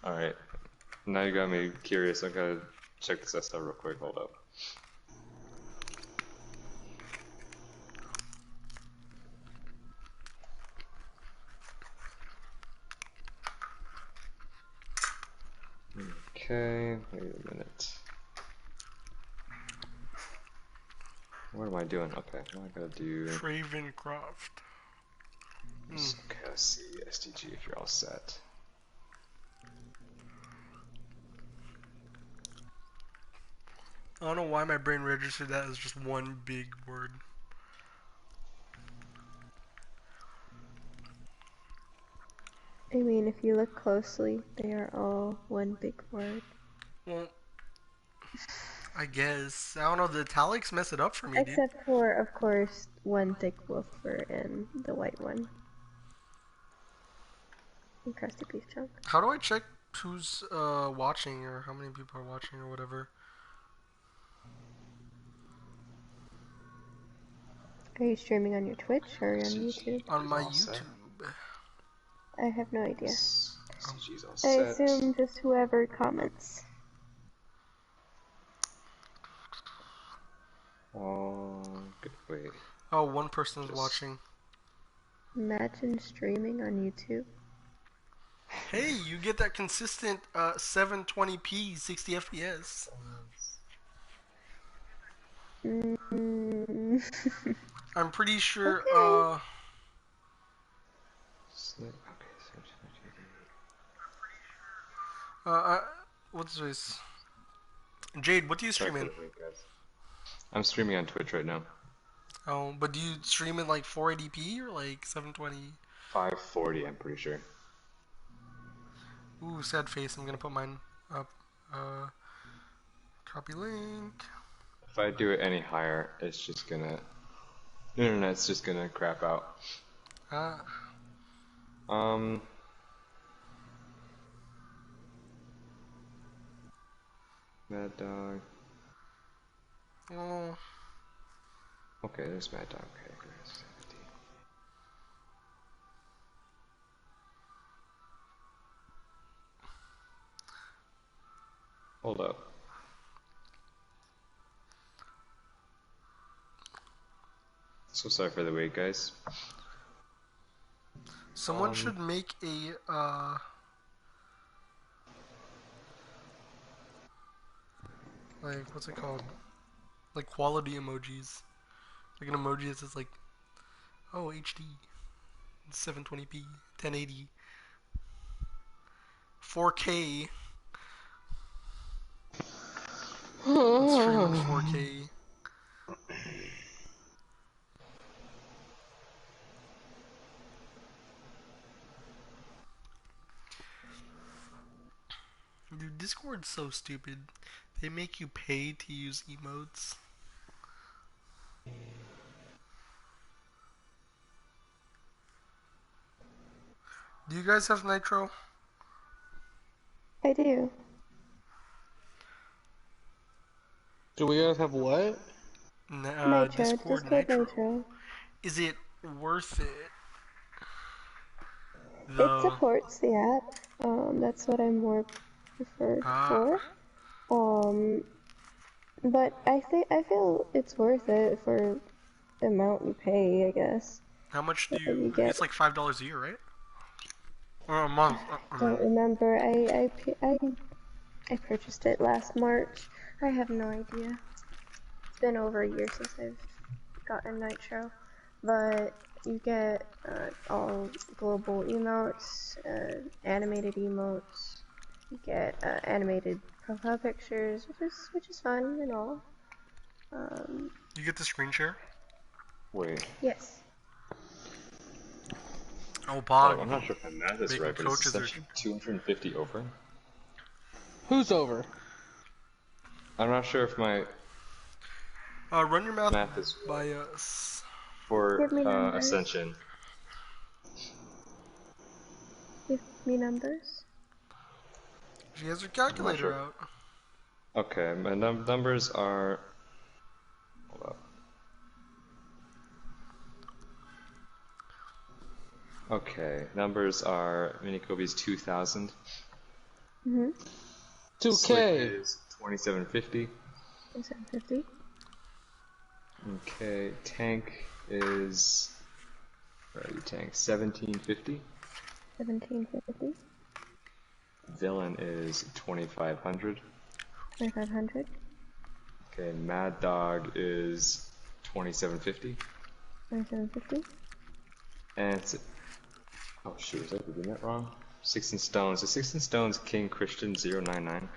Alright. Now you got me curious. I gotta check this SL real quick. Hold up. Okay, wait a minute. What am I doing? Okay, now I gotta do... Ravencroft. Okay, let's see. SDG if you're all set. I don't know why my brain registered that as just one big word. I mean, if you look closely, they are all one big word. Well, I guess. I don't know, the italics mess it up for me, Except for, of course, one thick woofer and the white one. And crusty beef chunk. How do I check who's watching or how many people are watching or whatever? Are you streaming on your Twitch or on YouTube? On my YouTube. I have no idea. SDG's all I set. assume just whoever comments. Good, wait. Oh, one person's watching. Imagine streaming on YouTube. Hey, you get that consistent 720p 60 FPS. I'm pretty sure okay. What's this? Jade, what do you stream in? I'm streaming on Twitch right now. Oh, but do you stream in like 480p or like 720? 540, I'm pretty sure. Ooh, sad face. I'm gonna put mine up. Copy link. If I do it any higher, it's just gonna... The internet's just gonna crap out. Mad Dog. Oh. Okay, there's Mad Dog. Okay, there's 70. Hold up. So sorry for the wait, guys. Someone should make a like, what's it called? Like quality emojis. Like an emoji that says like, oh, HD, 720p, 1080, 4K. Let's stream in 4K. Dude, Discord's so stupid. They make you pay to use emotes. Do you guys have Nitro? I do. Do we guys have what? Nitro. Discord Nitro. Is it worth it? It supports the app. That's what I'm more preferred for. But I feel it's worth it for the amount you pay, I guess. How much do you get? It's like $5 a year, right? Or a month. I don't remember. I purchased it last March. I have no idea. It's been over a year since I've gotten Nitro. But you get all global emotes, animated emotes. You get animated profile pictures, which is fun and all. You get the screen share? Wait. Yes. Oh, Bog. I'm not sure if my math is right, but it's Ascension 250 over. Who's over? I'm not sure if my run your math is by us. For Ascension. Give me numbers. She has her calculator out. Okay, my numbers are... Hold up. Okay, numbers are Minikobi's 2,000. Mm-hmm. 2K. Slick is 2750. 750. Okay, tank is. Where are you, tank? 1750. 1750. Villain is 2500. 2500. Okay, Mad Dog is 2750. 2750. And it's. Oh shoot, was I reading that wrong? 16 Stones. The 16 Stones King Christian 099.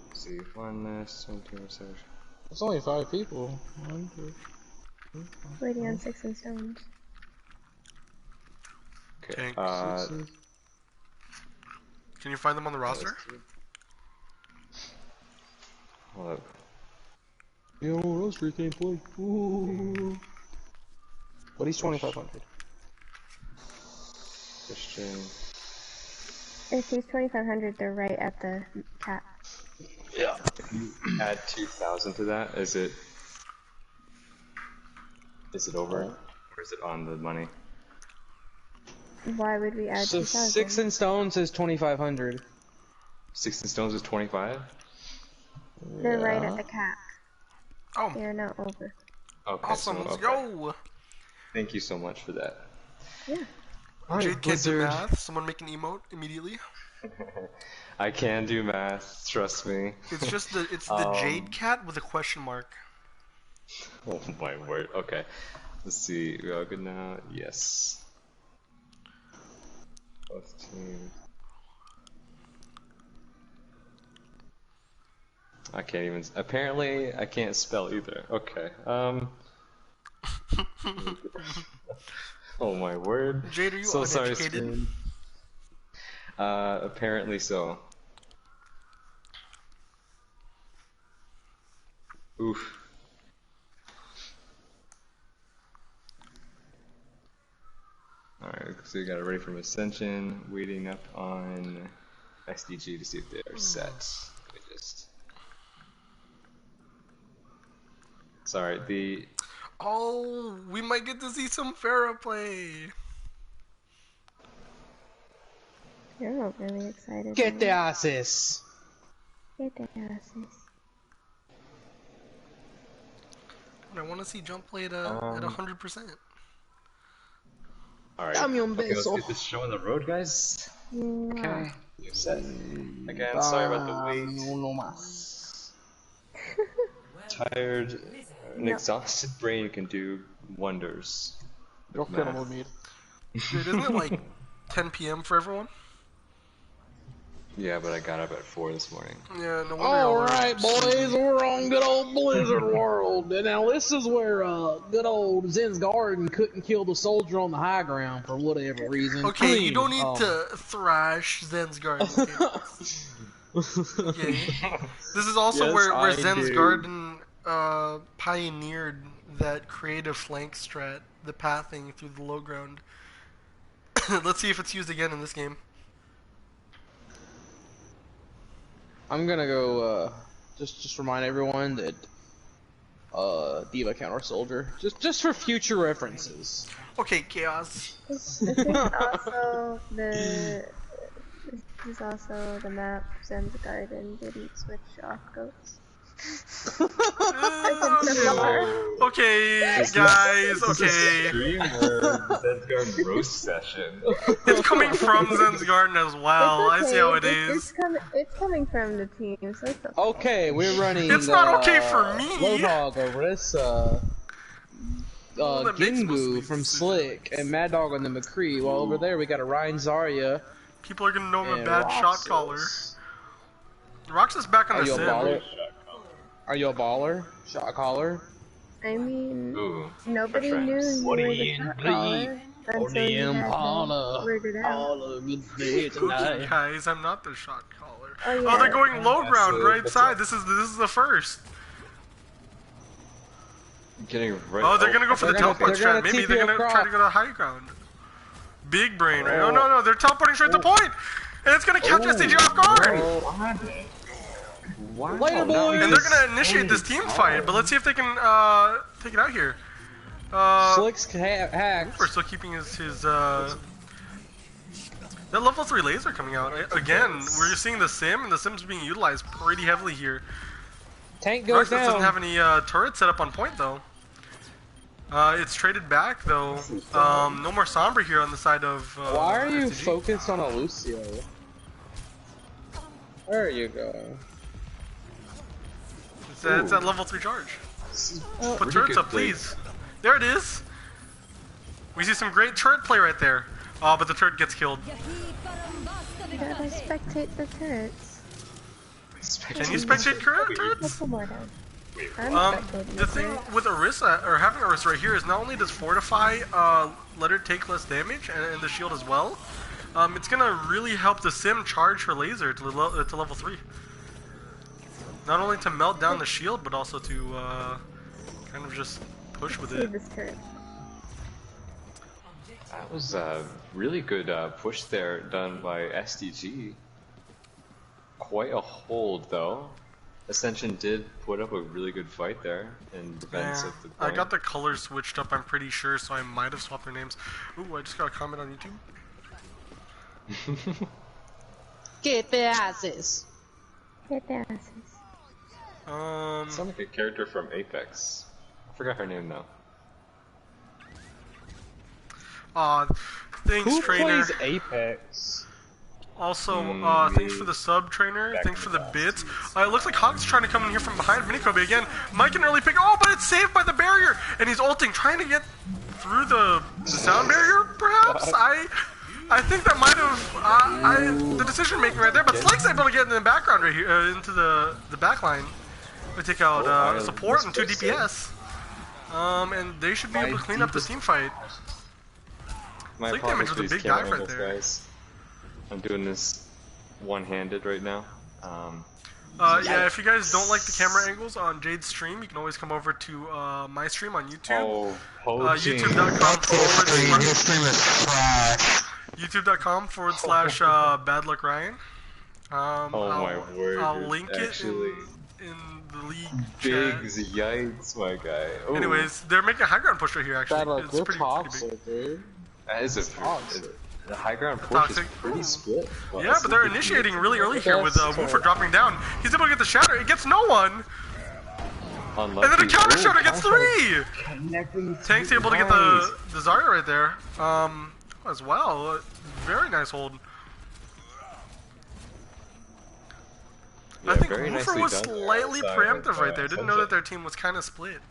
Let's see, 1 less, 1, 2, 7. It's only 5 people. 1, 2, Waiting on 6 and stones. Okay, Tank. 6. Can you find them on the roster? Hold up. Yo, those 3 can't play. Ooh. But he's 2500. Christian. If he's 2500, they're right at the cap. Yeah. If you add 2000 to that, is it over? Or is it on the money? Why would we add So 2000? 6 and stones is 2500. 16 Stones is 25? They're right at the cap. Oh, They're not over. Okay, awesome. so, Let's okay. go. Thank you so much for that. Yeah. Jade can't do math. Someone make an emote immediately. I can do math, trust me. It's just the Jade cat with a question mark. Oh my word. Okay. Let's see. We all good now? Yes. Both teams. I can't even. Apparently, I can't spell either. Okay. Oh my word. Jade, are you So sorry, uneducated? screen. Apparently so. Oof. Alright, so we got it ready from Ascension, waiting up on SDG to see if they are set. Let me just... Sorry, the... Oh, we might get to see some Pharah play. You're all really excited. Get the now. asses. Get the asses. I want to see jump play at 100%. Alright, Dame un okay, let's beso. get this show on the road, guys. Mwah. You're set. Again, sorry about the wait. Uno más. Tired, an exhausted brain can do wonders. Yo with quiero math. dormir. Dude, isn't it like 10 p.m. for everyone? Yeah, but I got up at 4 this morning. Yeah, no wonder y'all were Alright, boys, we're on good old Blizzard World. And now this is where good old Zen's Garden couldn't kill the soldier on the high ground for whatever reason. Okay, you don't need to thrash Zen's Garden. Okay. This is also Yes, where I Zen's do. Garden pioneered that creative flank strat, the pathing through the low ground. Let's see if it's used again in this game. I'm gonna go just remind everyone that Diva counter soldier just for future references. Okay, Chaos. This is also the map Zen's Garden didn't switch off goats. Okay, guys, okay. Stream or Zen's Garden roast session. It's coming from Zen's Garden as well. It's I see how it is. It's coming from the team, so it's okay. Okay, we're running. It's not okay for me. Roadhog over this. Well, that makes most Gingu sense. from Slick and Mad Dog on the McCree. While over there we got a Ryan Zarya. People are gonna know I'm a and bad shot Roxas. caller. Roxas back on Are the you a sim. baller? Are you a baller? Shot caller? I mean, Ooh, nobody my knew friends. you What were do the you shot bleed? caller until you had to word it out. Okay, guys, I'm not the shot caller. Oh, Oh, they're yeah. going low Yeah, ground so right that's side. it. This is the first. Getting right. Oh, they're gonna go for the They're gonna- teleport they're gonna strat. Maybe they're TP gonna across. try to go to high ground. Big brain, right? Oh. Oh no, they're teleporting straight to point, and it's gonna catch SDG off guard. Wow. Later, that boys. was And they're gonna so initiate this team solid. fight, but let's see if they can take it out here. Slick's hacked. We're still keeping his the That level 3 laser coming out. Again, we're seeing the sim, and the sim's being utilized pretty heavily here. Tank goes Darkness doesn't down. have any turrets set up on point, though. It's traded back, though. No more Sombra here on the side of Why are you SDG. focused on a Lucio? There you go. It's at level 3 charge. Put Pretty turrets good up, please. There it is. We see some great turret play right there. Oh, but the turret gets killed. Gotta spectate the turrets. Can you spectate turrets? Couple more down. I'm spectating The thing with Orisa, or having Orisa right here, is not only does Fortify let her take less damage, and the shield as well, it's gonna really help the sim charge her laser to level 3. Not only to melt down the shield, but also to kind of just push with See it. this turret. That was a really good push there done by SDG. Quite a hold though. Ascension did put up a really good fight there in defense Yeah, of the I point. got the colors switched up, I'm pretty sure, so I might have swapped their names. Ooh, I just got a comment on YouTube. Get the asses. Hit the asses. Sounds like a character from Apex. I forgot her name though. Thanks, Who trainer. plays Apex? Also, thanks for the sub, trainer. Thanks for the bits. It looks like Hog's trying to come in here from behind Minikobe again. Mike can early pick. Oh, but it's saved by the barrier, and he's ulting, trying to get through the sound barrier. Perhaps I think that might have the decision making right there. But Slake's able to get in the background right here, into the back line. We take out support and 2 DPS. And they should be able to clean up this team fight. My Slake damage apologies, was a big camera dive right angles, there. Guys. I'm doing this one-handed right now. Yeah, if you guys don't like the camera angles on Jade's stream, you can always come over to my stream on YouTube. Oh, poaching. YouTube.com/badluckryan. Bad Luck Ryan. Oh my word. I'll link Actually, it in the league big chat. yites, my guy. Ooh, Anyways, they're making a high ground push right here, actually. Bad luck, It's you're pretty toxic, big. dude. that is a Toxic. the high ground push Toxic. is pretty split. Yeah, but they're initiating really early here with Woofer dropping down. He's able to get the shatter. It gets no one. Unlucky. And then a counter Ooh, shatter gets 3. Connecting Tank's able to get the Zarya right there. As well. Very nice hold. Yeah, I think very Woofer nicely was done slightly outside preemptive of, right there. Didn't know that Ascension. their team was kind of split.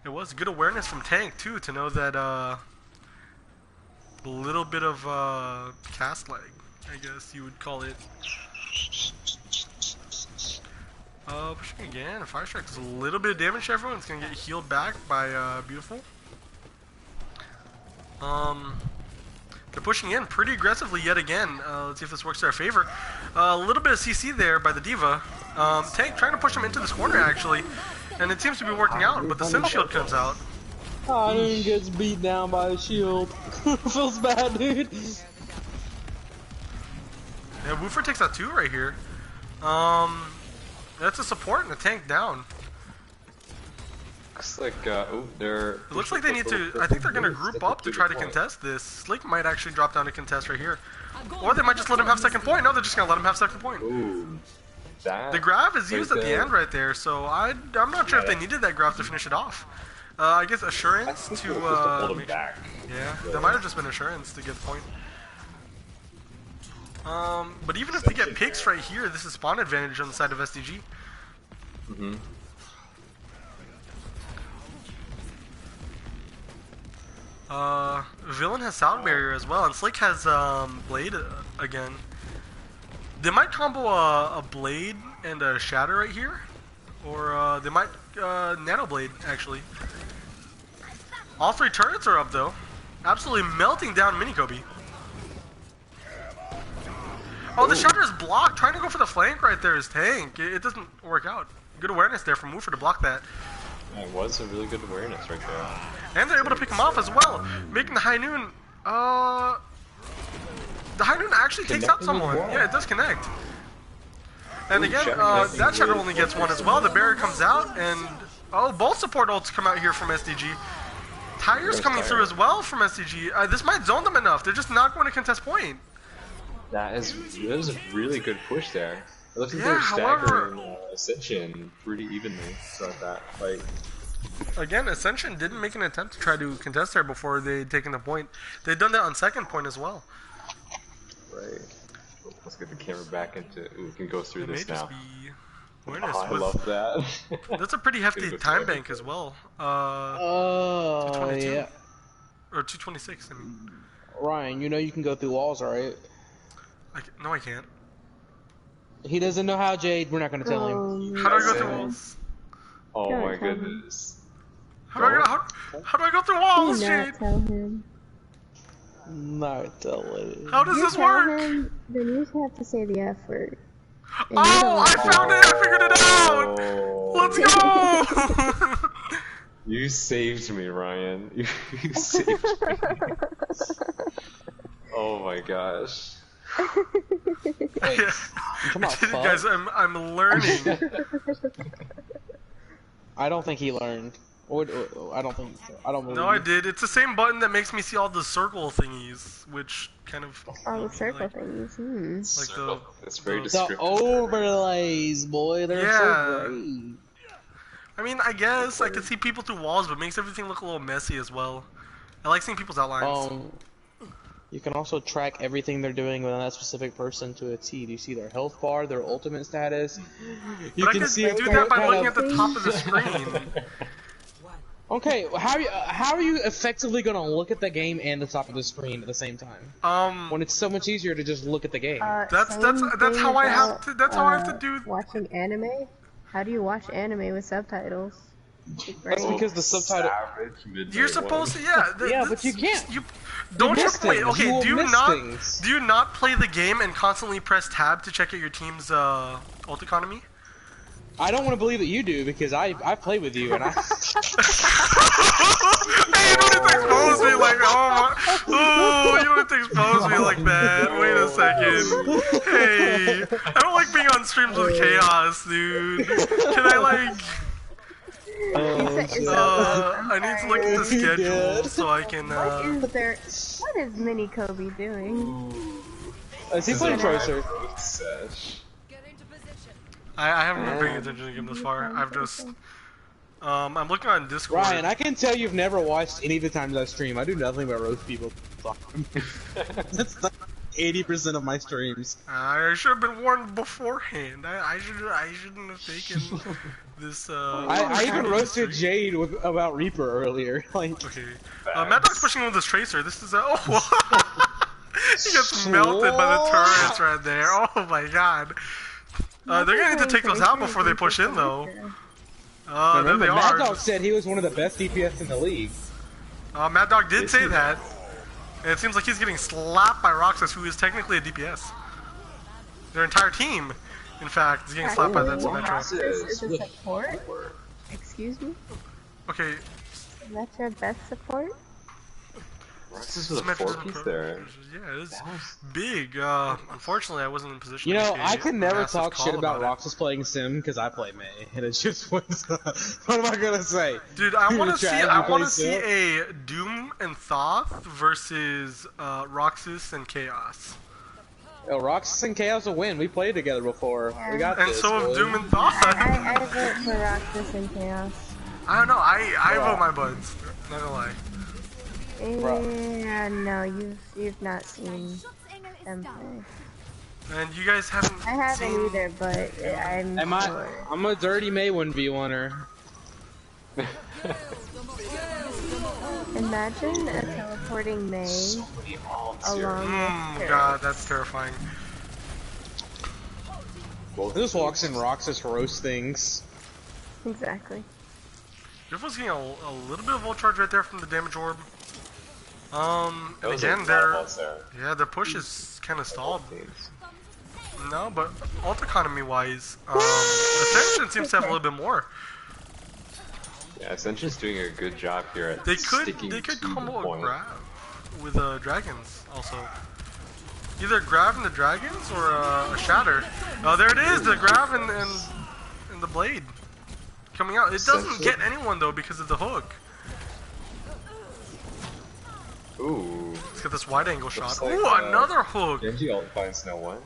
It was good awareness from Tank too to know that a little bit of cast lag, I guess you would call it. Pushing again. Fire Strike does a little bit of damage to everyone. It's gonna get healed back by Beautiful. They're pushing in pretty aggressively yet again. Let's see if this works to our favor. A little bit of CC there by the Diva. Tank trying to push him into this corner actually, and it seems to be working out. But the Sim Shield comes out. Hanan gets beat down by the shield. Feels bad, dude. Yeah, Woofer takes out 2 right here. That's a support and a tank down. Looks like they're. It looks like they need to. I think they're gonna group up to try to contest this. Slake might actually drop down to contest right here, or they might just let him have second point. No, they're just gonna let him have second point. Ooh, that. The grab is used at the there. end right there, so I'm not sure if they needed that grab to finish it off. I guess assurance I think to it was just to hold him make- back. yeah, that might have just been assurance to get the point. But even if they get picks right here, this is spawn advantage on the side of SDG. Mm-hmm. Villain has Sound Barrier as well, and Slake has Blade again. They might combo a Blade and a Shatter right here, or they might Nano Blade actually. All 3 turrets are up though, absolutely melting down Minikobe. Oh, the Shatter is blocked. Trying to go for the flank right there is Tank. It doesn't work out. Good awareness there from Woofer to block that. It was a really good awareness right there. And they're able to pick him off as well, making the High Noon, the High Noon actually takes out Connecting as someone. well. Yeah, it does connect. And Ooh, again, Shatter that connecting Shatter with- only gets 1 as well. The barrier comes out, and both support ults come out here from SDG. Tire's There's coming Tire. through as well from SDG. This might zone them enough. They're just not going to contest point. That is a really good push there. It looks like Yeah, they're however- staggering Ascension pretty evenly throughout that fight. Again, Ascension didn't make an attempt to try to contest there before they'd taken the point. They'd done that on second point as well. Right. Let's get the camera back into. We can go through It may this just now. be Oh, awareness. I love that. That's a pretty hefty Go time through bank as well. Oh, 222. yeah. Or 226, I mean. Ryan, you know you can go through walls, right? No, I can't. He doesn't know how, Jade. We're not gonna tell him. How do I go That's through it. walls? Oh Don't my tell him. goodness. How do I go through walls, Do Jade? not tell him. Not telling. How does You this tell work? him, then you have to say the F word. And you Oh, don't I found it! I figured it out! Oh, Let's go! you saved me, Ryan. You saved me. Oh my gosh. Come on, fuck. Guys, I'm learning. I don't think he learned. I don't think so. I don't believe No, I you. did. It's the same button that makes me see all the circle thingies, which kind of All the circle things. like the That's very the- The descriptive. overlays, boy, they're Yeah. so great. I mean, I guess I can see people through walls, but it makes everything look a little messy as well. I like seeing people's outlines. You can also track everything they're doing with that specific person to a T. Do you see their health bar, their ultimate status? You But I can do that by looking at the top of the screen. Okay, how are you effectively gonna look at the game and the top of the screen at the same time? When it's so much easier to just look at the game. That's how I have to. That's how I have to do. Watching anime? How do you watch anime with subtitles? That's because the subtitle. You're supposed to, yeah. Yeah, but you can't. Don't you miss wait? things. Okay, You will do you miss not things. do you not play the game and constantly press tab to check out your team's ult economy? I don't want to believe that you do because I play with you and I. Hey, you don't have to expose me like you don't have to expose me like that. Wait a second. Hey, I don't like being on streams with chaos, dude. Can I like? I need to look at the schedule so I can. What is Mini Kobe doing? Is he playing Tracer? I haven't been paying attention to the game this far. I've just. I'm looking on Discord. Ryan, I can tell you've never watched any of the times I stream. I do nothing but roast people. That's like 80% of my streams. I should have been warned beforehand. I shouldn't have taken this. I even roasted Jade about Reaper earlier. Like, Okay. Mad Dog's pushing in with this tracer. This is he gets melted by the turrets right there. Oh my god. They're gonna need to take those out before they push in, though. There remember, they are. Mad Dog said he was one of the best DPS in the league. Mad Dog did say that. And it seems like he's getting slapped by Roxas, who is technically a DPS. Their entire team, in fact, is getting slapped by that Symmetra. Is it support? Excuse me? Okay. That's your best support? This is a 4-piece there. Yeah, it's big. Unfortunately, I wasn't in position You to know, make I a can never massive talk call shit about it. Roxas playing Sim because I play May, and it's just what am I gonna say? Dude, I want to see. I want to see Sim? a Doom and Thoth versus Roxas and Chaos. Yo, Roxas and Chaos will win. We played together before. Yeah. We got And this. so boy. have Doom and Thoth. I vote for Roxas and Chaos. I don't know. I vote my buds. Not gonna lie. Yeah, no, you've not seen them play. And you guys haven't. I haven't seen... either, but I'm sure. I'm a dirty May 1v1er. Imagine a teleporting May along with God, that's terrifying. He just walks in Roxas roast things. Exactly. Griff's getting a little bit of ult charge right there from the damage orb. And Those again, are their push is kind of stalled. No, but ult economy wise, Ascension seems to have a little bit more. Yeah, Ascension's doing a good job here at They could sticking to combo the a point. grab with dragons also. Either grab in the dragons or a shatter. Oh, there it is, the grab and the blade coming out. It doesn't get anyone though because of the hook. Ooh. get this wide angle shot. like, Ooh, another hook! Genji ult finds no one.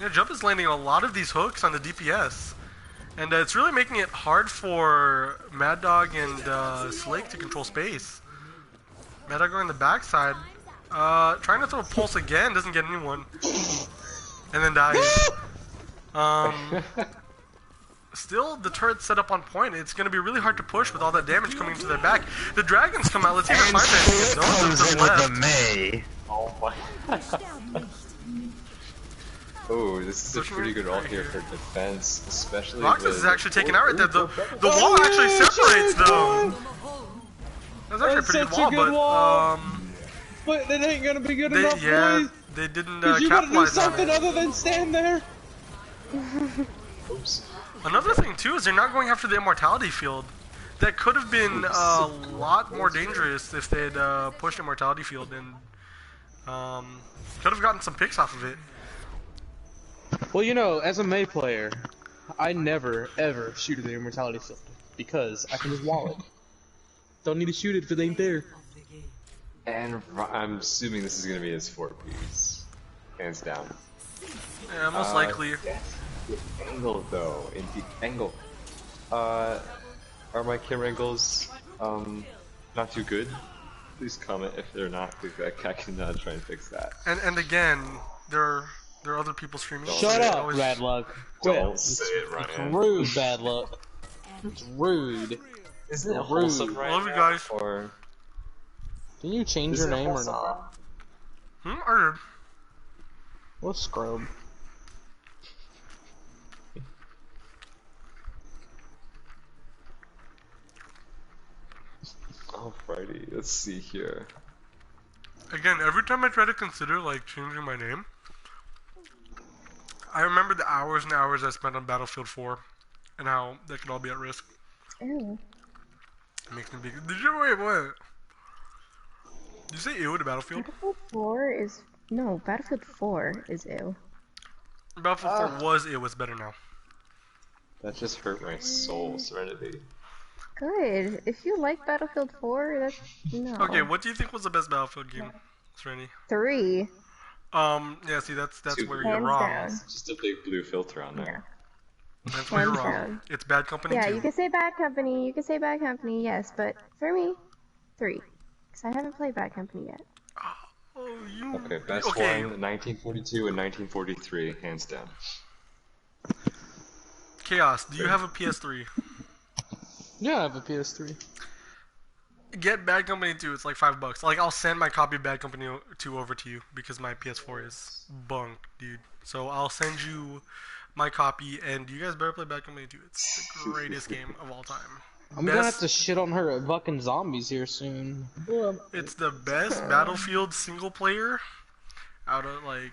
Yeah, Jump is landing a lot of these hooks on the DPS. And it's really making it hard for Mad Dog and Slake to control space. Mad Dog going on the backside. Trying to throw a pulse again, doesn't get anyone. And then dies. Still, the turret's set up on point. It's going to be really hard to push with all that damage coming into their back. The dragons come out. Let's see if they find it. No, Comes in with the May. Oh my. Oh, this is a pretty good ult here for defense, especially Roxas is actually taken out right there. The wall actually separates them. That's actually a pretty good wall, but it ain't gonna be good enough, boys. They didn't you gotta do capitalize on something it. other than stand there. Oops. Another thing too is they're not going after the immortality field. That could have been a lot more dangerous if they'd pushed immortality field and could have gotten some picks off of it. Well, you know, as a May player, I never ever shoot at the immortality field because I can just wall it. Don't need to shoot it if it ain't there. And I'm assuming this is gonna be his 4-piece, hands down. Yeah, most likely. Yes. The angle though, in the angle. Are my camera angles not too good? Please comment if they're not, because I can try and fix that. And again, there are other people streaming. Shut up, bad luck. Don't say it, Ryan. It's rude, bad luck. It's rude. Isn't it rude. wholesome right Love you now, guys. or Can you change your name or not? I did. What scrub? Alrighty, let's see here. Again, every time I try to consider like changing my name, I remember the hours and hours I spent on Battlefield 4 and how that could all be at risk. Ew. It makes me big. Did you wait? What? Did you say ew to Battlefield? Battlefield 4 is... No, Battlefield 4 is ew. Battlefield 4 was ew. It's better now. That just hurt my soul, Serenity. Good. If you like Battlefield 4, that's... No. Okay, what do you think was the best Battlefield game, Serenity? 3. Yeah. See, that's Two. where you're Hands wrong. down. Just a big blue filter on there. That's where you're Hands wrong. down. It's Bad Company Yeah, 2. you can say Bad Company, yes, but for me, 3. Because I haven't played Bad Company yet. Oh, you. Okay, best Okay. one, 1942 and 1943, hands down. Chaos. Do you have a PS3? Yeah, I have a PS3. Get Bad Company 2. It's like $5. Like, I'll send my copy of Bad Company 2 over to you because my PS4 is bunk, dude. So I'll send you my copy, and you guys better play Bad Company 2. It's the greatest game of all time. I'm gonna have to shit on her at fucking zombies here soon. It's the best Battlefield single player out of like.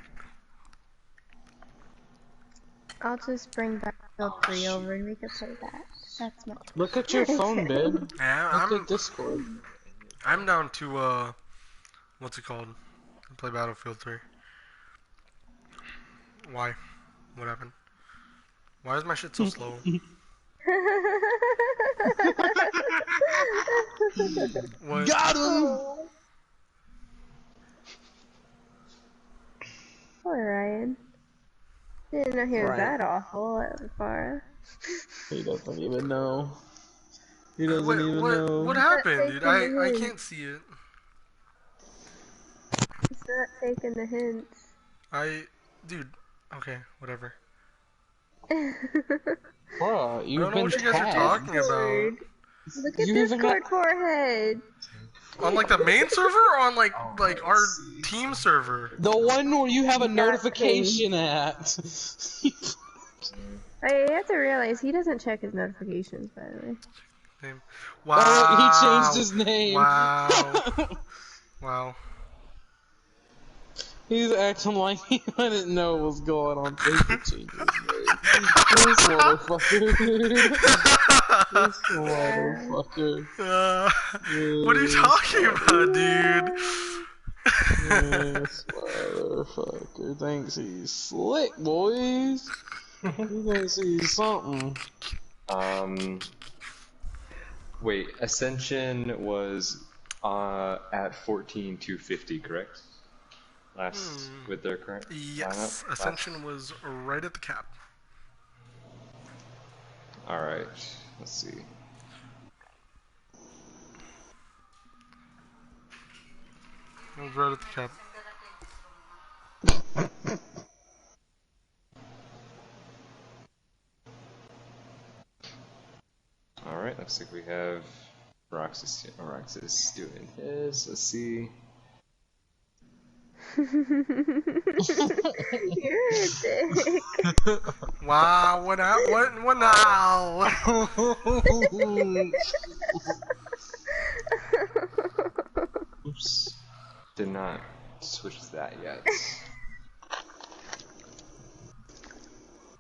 I'll just bring Battlefield 3 over and we can play that. That's much. Look at your phone, babe. Yeah, Look at Discord. I'm down to what's it called? Play Battlefield 3. Why? What happened? Why is my shit so slow? What? Got him! Poor Ryan. Didn't know he was Right. that awful at Fara. He doesn't even know. He doesn't even what, know. what happened, dude? I Taking the can't see it. He's not taking the hints. Dude, okay, whatever. Bruh, I you've don't know been what you guys are tagged. talking about. Look at You this even got- hardcore head. On like the main server or on like our team server? The one where you have a Nothing. notification at. I have to realize he doesn't check his notifications, by the way. Name. Oh, Wow. he changed his name. Wow. Wow. He's acting like I didn't know what was going on. Facebook changed his name. This motherfucker, dude. This motherfucker. What are you talking about, dude? This motherfucker thinks he's slick, boys. He thinks he's something. Wait, Ascension was At 14,250, correct? Last with their current Yes, lineup? Ascension was right at the cap. Alright, let's see. It was right at the cap. Alright, looks like we have Roxas doing his. Let's see. You're a dick. Wow, what now? Oops. Did not switch to that yet.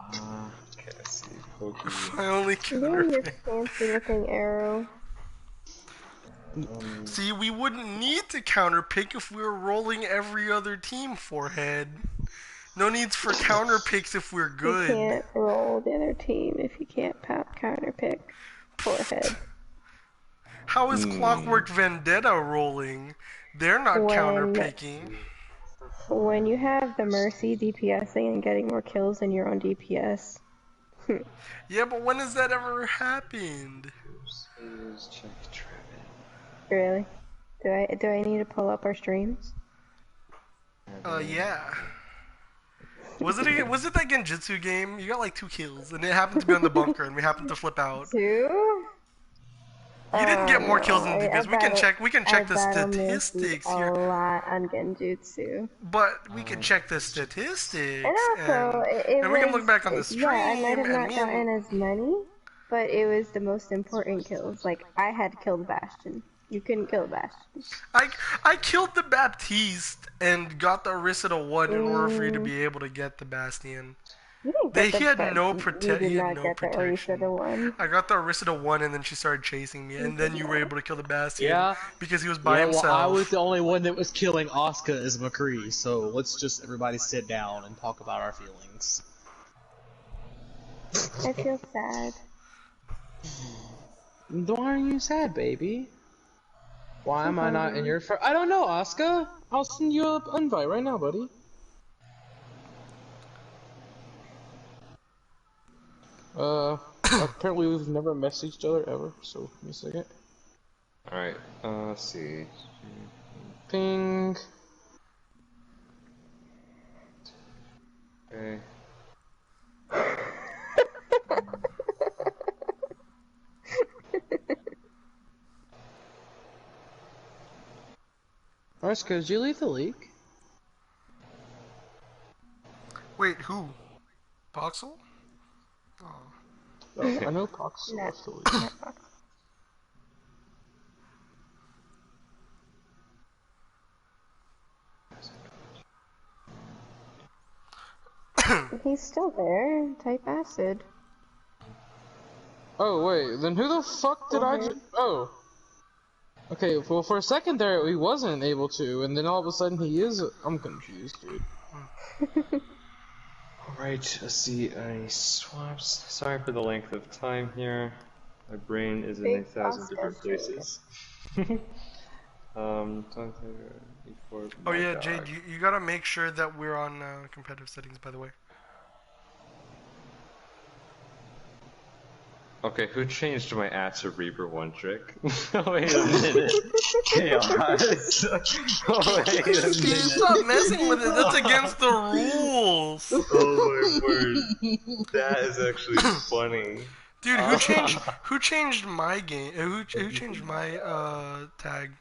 Okay, let's see. Pokey. I only You're your counterpick. fancy looking arrow. See, we wouldn't need to counterpick if we were rolling every other team forehead. No needs for counterpicks if we're You good. can't roll the other team if you can't counterpick forehead. How is Clockwork Vendetta rolling? They're not When- counterpicking. When you have the Mercy DPSing and getting more kills than your own DPS. Yeah, but when has that ever happened? Check Trevin. Really? Do I need to pull up our streams? Yeah. Was it that Genjutsu game? You got like 2 kills, and it happened to be on the bunker, and we happened to flip out. 2? You didn't get more kills than I DPS. We can check the statistics a here. lot on Genjutsu. But we can check the statistics. And also, and we can look back on the stream. Yeah, I might have and not me gotten and, as many, but it was the most important kills. Like, I had to kill the Bastion. You couldn't kill the Bastion. I killed the Baptiste and got the Arista 1 in order for you to be able to get the Bastion. You didn't get He had no You did protection. not get the Orisa 1. I got the Arista 1 and then she started chasing me, and then you were able to kill the Bastion. Yeah. Because he was by Yeah, himself. well, I was the only one that was killing Asuka as McCree, so let's just everybody sit down and talk about our feelings. I feel sad. Why are you sad, baby? Why am I not in your I don't know, Asuka. I'll send you an invite right now, buddy. Apparently we've never messaged each other ever, so give me a second. Alright, let's see. Ping. Okay. Asuka, did you leave the league? Wait, who? Voxel? Oh, I know Pox left the league. He's still there. Type acid. Oh wait, then who the fuck did Oh. Okay, well for a second there he wasn't able to, and then all of a sudden he is. I'm confused, dude. Alright, let's see. I swaps. Sorry for the length of time here. My brain is in Big 1,000 different process. places. Oh yeah, Jade, you gotta make sure that we're on competitive settings, by the way. Okay, who changed my at to Reaper one trick? Wait a minute. Chaos. Wait a minute. Dude, stop messing with it. That's against the rules. Oh my word. That is actually funny. Dude, who changed my game? Who changed my tag?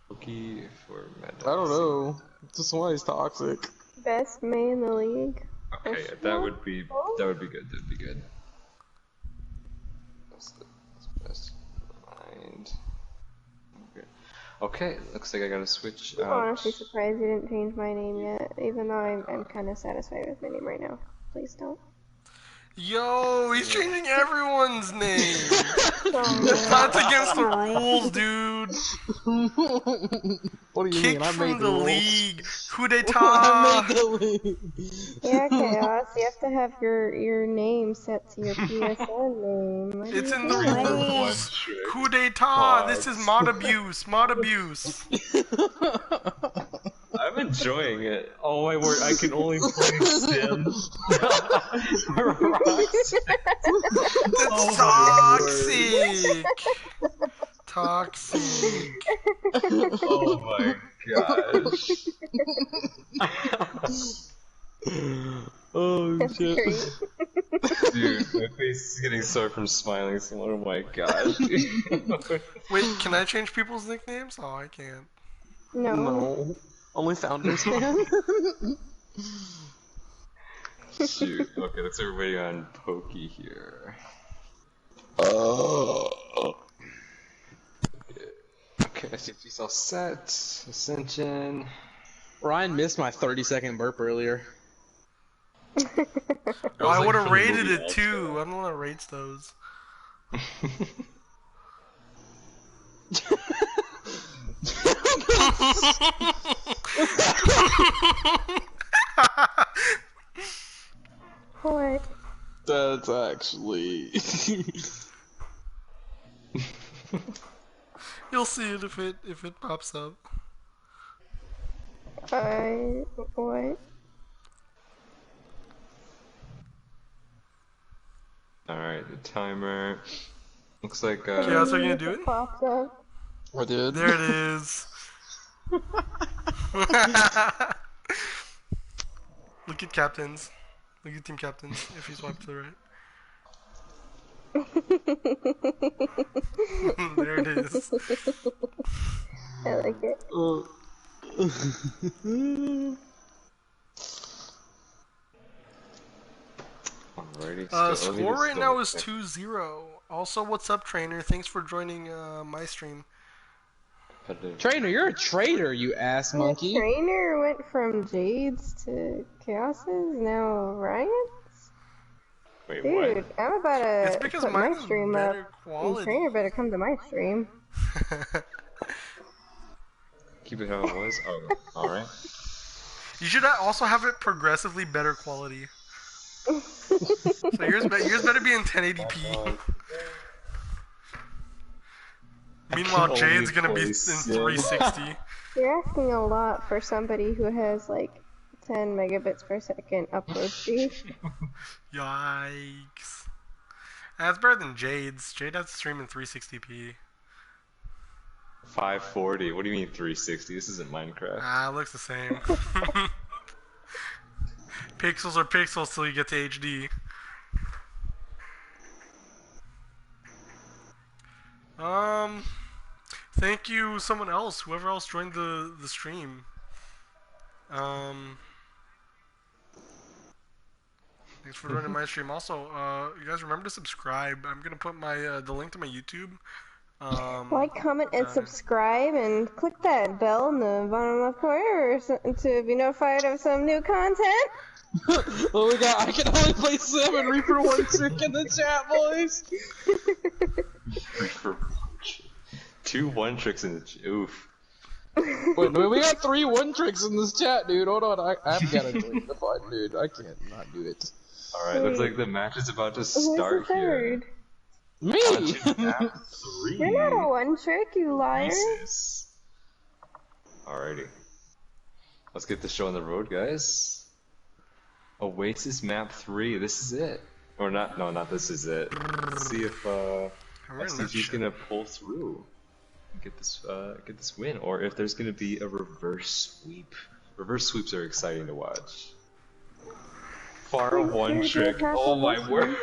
Cookie for Meta. I don't know. Just somebody's toxic. Best May in the league. Okay, that would be good. That would be good. That's best. Mind. Okay, looks like I gotta switch I'm out. honestly surprised you didn't change my name yet, even though I'm kind of satisfied with my name right now. Please don't. Yo, he's changing everyone's name. That's against the rules, dude. What do you Kicked mean? I from made the rules. league. Coup d'etat. I made the league. Yeah, Chaos, you have to have your name set to your PSN name. What It's are in you the doing? rules. Coup d'etat. This is mod abuse. Mod abuse. I'm enjoying it. Oh my word, I can only play Sims. That's toxic. Toxic. Oh my gosh. Oh That's shit. great. Dude, my face is getting sore from smiling so much. Oh my gosh. Wait, can I change people's nicknames? Oh, I can't. No. No. Only founders can. Shoot. Okay, let's everybody on Pokey here. Okay, I see if he's all set. Ascension. Ryan missed my 30-second burp earlier. Oh, I would have from the rated movie it too. I'm the one that rates those. What? That's actually. You'll see it if it pops up. What? Alright, the timer. Looks like, Yeah, that's what you're gonna do it? Pops up. I did. There it is. Look at captains. Look at team captains if you swipe to the right. There it is. I like it. alrighty. Score right now is 2-0. Also, what's up, trainer? Thanks for joining my stream. Trainer, you're a traitor, you ass monkey. Trainer went from Jade's to Chaos's, now Ryan's? Wait, Dude, what? I'm about It's to because put my mine's stream up. better And quality. Trainer better come to my stream. Keep it how it was? Oh, alright. You should also have it progressively better quality. So yours better be in 1080p. Meanwhile, Jade's gonna be in 360. You're asking a lot for somebody who has like 10 megabits per second upload speed. Yikes. That's better than Jade's. Jade has to stream in 360p. 540. What do you mean 360? This isn't Minecraft. Ah, it looks the same. Pixels are pixels till you get to HD. Thank you, someone else, whoever else joined the stream. Thanks for joining my stream. Also, you guys remember to subscribe. I'm gonna put my the link to my YouTube. Like, comment, and subscribe, and click that bell in the bottom left corner to be notified of some new content. Oh my god, I can only play Sim and Reaper one trick in the chat, boys. Reaper 2 1-tricks in the oof. Wait, we got 3 1-tricks in this chat, dude. Hold on, I've got to join the fun, dude. I can't not do it. Alright, looks like the match is about to start Who's the here. third? Me! You're not a one trick, you liar. Jesus. Alrighty. Let's get the show on the road, guys. Oasis map 3, this is it. Or not, no, not this is it. Let's see if SDG's gonna pull through and get this win, or if there's gonna be a reverse sweep. Reverse sweeps are exciting to watch. Far one trick. Oh my word!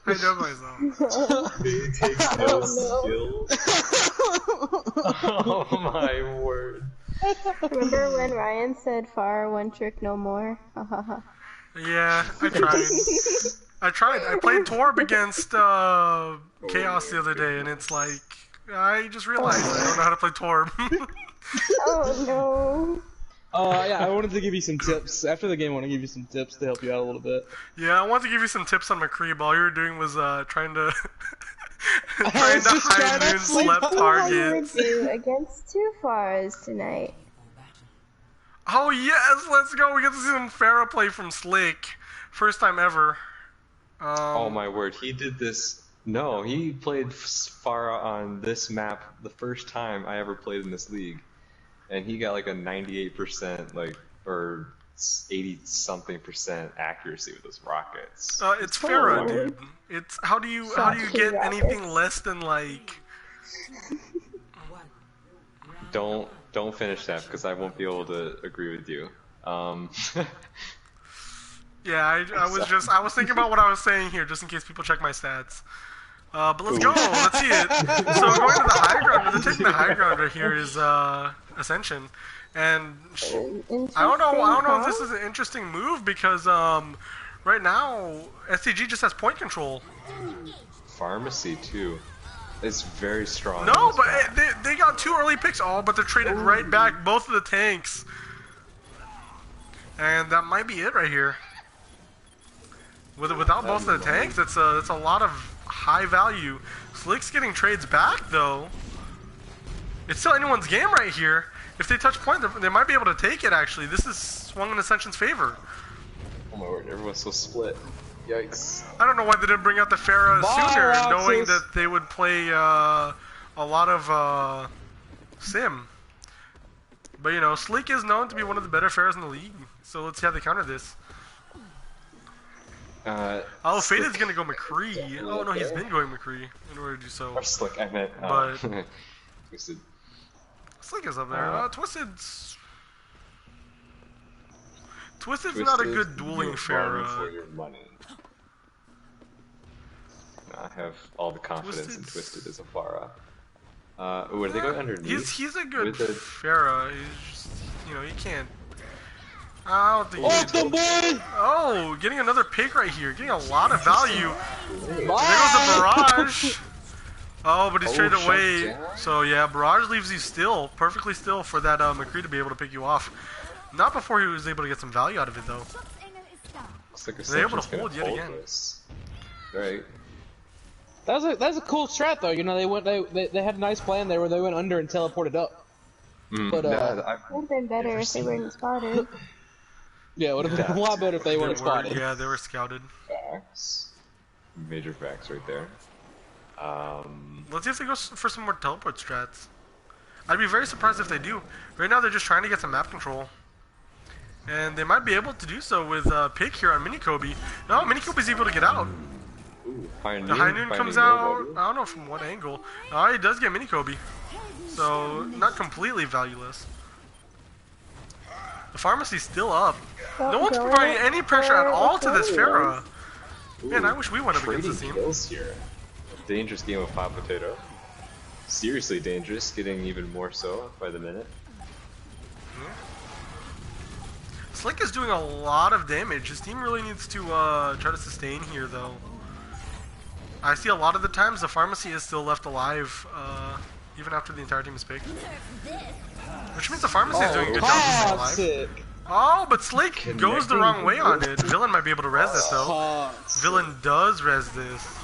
I know myself. It takes no skill. Oh my word! Remember when Ryan said far one trick no more? Yeah, I tried. I played Torb against Chaos the other day, and it's like I just realized I don't know how to play Torb. Oh no. Yeah, I wanted to give you some tips. After the game, I want to give you some tips to help you out a little bit. Yeah, I wanted to give you some tips on McCree, but all you were doing was trying to trying to high noon slap targets. Do against 2 Faras tonight. Oh yes, let's go. We get to see some Pharah play from Slick. First time ever. Oh my word, he did this. No, he played Pharah on this map the first time I ever played in this league. And he got like a 98%, like, or 80-something% accuracy with his rockets. It's Pharah, dude. It's how do you get anything less than like? Don't finish that because I won't be able to agree with you. Yeah, I was thinking about what I was saying here just in case people check my stats. But let's go. Let's see it. So going to the high ground. They're taking the high ground right here is Ascension, and I don't know if this is an interesting move because right now SDG just has point control. Pharmacy too. It's very strong. No, but they got 2 early picks. Oh, but they're traded right back. Both of the tanks, and that might be it right here. Without both of the tanks, it's a lot of high value. Slick's getting trades back though. It's still anyone's game right here. If they touch point, they might be able to take it. Actually, this is swung in Ascension's favor. Oh my word! Everyone's so split. Yikes! I don't know why they didn't bring out the Pharah sooner, knowing that they would play a lot of Sim. But you know, Slick is known to be one of the better Pharahs in the league. So let's see how they counter this. Oh, Faded's gonna go McCree. Oh no, he's been going McCree in order to do so. Or Slick, I meant. But Twisted. Slick is up there. Twisted's not a good dueling Pharah. For your money. I have all the confidence in Twisted as a Pharah. Where they go underneath? He's a good Pharah. He's just, you know, he can't. I don't think Oh, getting another pick right here. Getting a lot of value. There goes the Barrage. Oh, but he's traded away. So yeah, Barrage leaves you still, perfectly still for that McCree to be able to pick you off. Not before he was able to get some value out of it though. Looks like they're able to hold yet again. Right. That's a cool strat though. You know, they had a nice plan there where they went under and teleported up. But would have been better if they weren't spotted. Yeah, it would have been a lot better if they weren't spotted. Yeah, they were scouted. Facts. Major facts right there. Let's see if they go for some more teleport strats. I'd be very surprised if they do. Right now they're just trying to get some map control. And they might be able to do so with Pick here on Mini Kobe. No, Mini Kobe's able to get out. Ooh, the High Noon comes out, I don't know from what angle. Oh, he does get Mini Kobe. So, not completely valueless. The Pharmacy's still up. No one's providing any pressure at all to this Pharah. Man, I wish we went up against this team. Here. Dangerous game of Hot Potato. Seriously dangerous, getting even more so by the minute. Slick is doing a lot of damage. His team really needs to try to sustain here, though. I see a lot of the times the Pharmacy is still left alive, even after the entire team is picked. Which means the Pharmacy is doing a good job keeping alive. Oh, but Slick goes the wrong way on it. Villain might be able to res this, though. Villain does res this.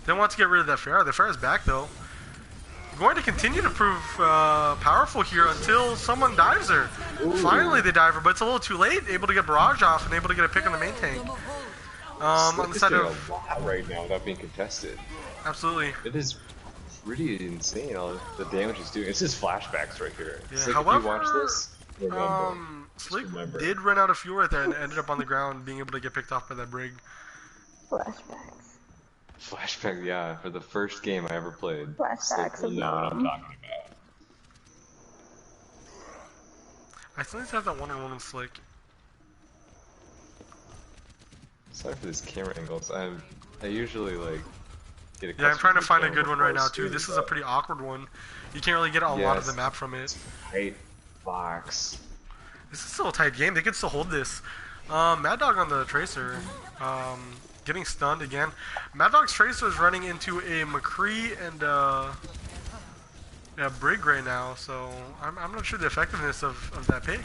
They want to get rid of that Pharah. The Pharah's back, though. Going to continue to prove powerful here until someone dives her. Finally they dive her, but it's a little too late. Able to get Barrage off and able to get a pick on the main tank. On the side of a lot right now without being contested. Absolutely. It is pretty insane all the damage he's doing. It's just flashbacks right here. Yeah, Slick, however, if you watch this, Slick did run out of fuel right there and ended up on the ground being able to get picked off by that Brig. Flashbacks. Flashback, yeah, for the first game I ever played. Flashbacks will know what I'm talking about. I still need to have that one-on-one with Slick. Sorry for these camera angles. I usually like get a. Yeah, I'm trying to find a good one right now too. This is a pretty awkward one. You can't really get a lot of the map from it. Tight box. This is still a tight game. They could still hold this. Mad Dog on the Tracer. Getting stunned again. Mad Dog's Tracer is running into a McCree and Yeah, Brig right now, so I'm not sure the effectiveness of that pick.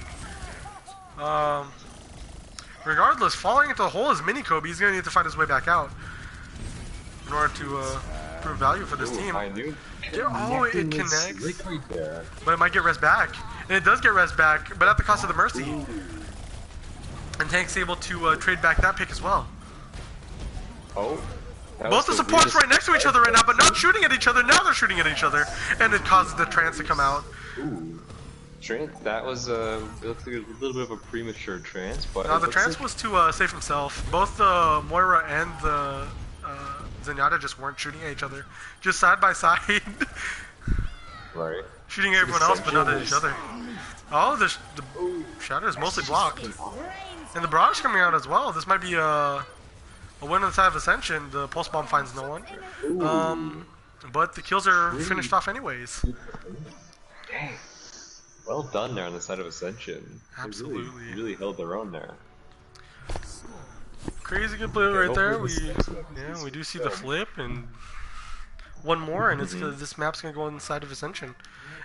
Regardless, falling into the hole is Mini Kobe. He's gonna need to find his way back out in order to prove value for this team. I knew. Oh, it connects, Right there. but it might get res back, and it does get res back, but at the cost of the Mercy. And Tank's able to trade back that pick as well. Oh. Both the supports right next to each other right now, but not shooting at each other. Now they're shooting at each other, and it causes the trance to come out. Ooh. Trance, that was it looked like a little bit of a premature trance, but No, the trance was to save himself. Both the Moira and the Zenyatta just weren't shooting at each other, just side by side. Right. Shooting at everyone else, but not at each other. Oh, the shatter is mostly blocked, and the barrage coming out as well. This might be a win on the side of Ascension. The pulse bomb finds no one, but the kills are finished off anyways. Dang. Well done there on the side of Ascension. Absolutely. They really held their own there. Crazy good play right there. We do see the flip and one more, and it's this map's gonna go on the side of Ascension,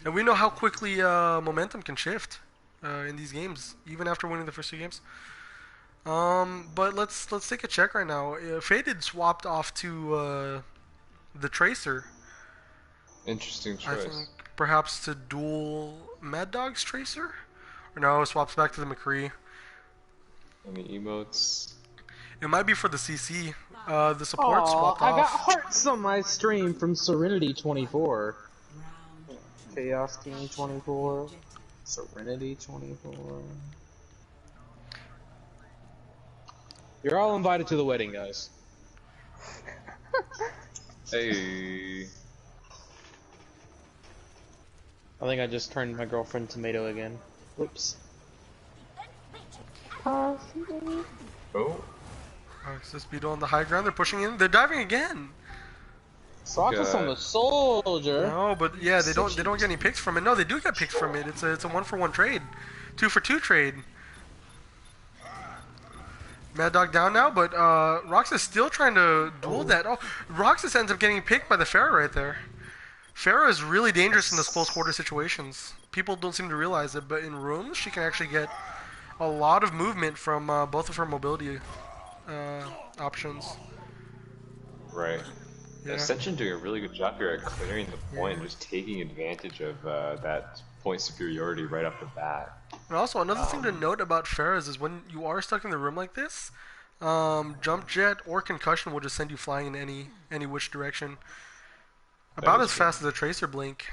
and we know how quickly momentum can shift in these games, even after winning the first 2 games. But let's take a check right now. Faded swapped off to the Tracer. Interesting choice. I think perhaps to duel Mad Dog's Tracer, or no, swaps back to the McCree. Any emotes? It might be for the CC. The support swapped I off. got hearts on my stream from Serenity 24. Chaos King 24. Serenity 24. You're all invited to the wedding, guys. Hey. I think I just turned my girlfriend tomato again. Whoops. Oh. This Beetle on the high ground. They're pushing in. They're diving again. Sockets on the soldier. No, but yeah, they don't get any picks from it. No, they do get picks from it. It's a 1-for-1 trade, 2-for-2 trade. Mad Dog down now, but Roxas still trying to duel that. Oh, Roxas ends up getting picked by the Pharah right there. Pharah is really dangerous in those close quarter situations. People don't seem to realize it, but in rooms, she can actually get a lot of movement from both of her mobility options. Right. Yeah. Ascension doing a really good job here at clearing the point, just taking advantage of that point superiority right off the bat. And also, another thing to note about Pharah's is when you are stuck in the room like this, jump jet or concussion will just send you flying in any which direction. About as fast as a tracer blink.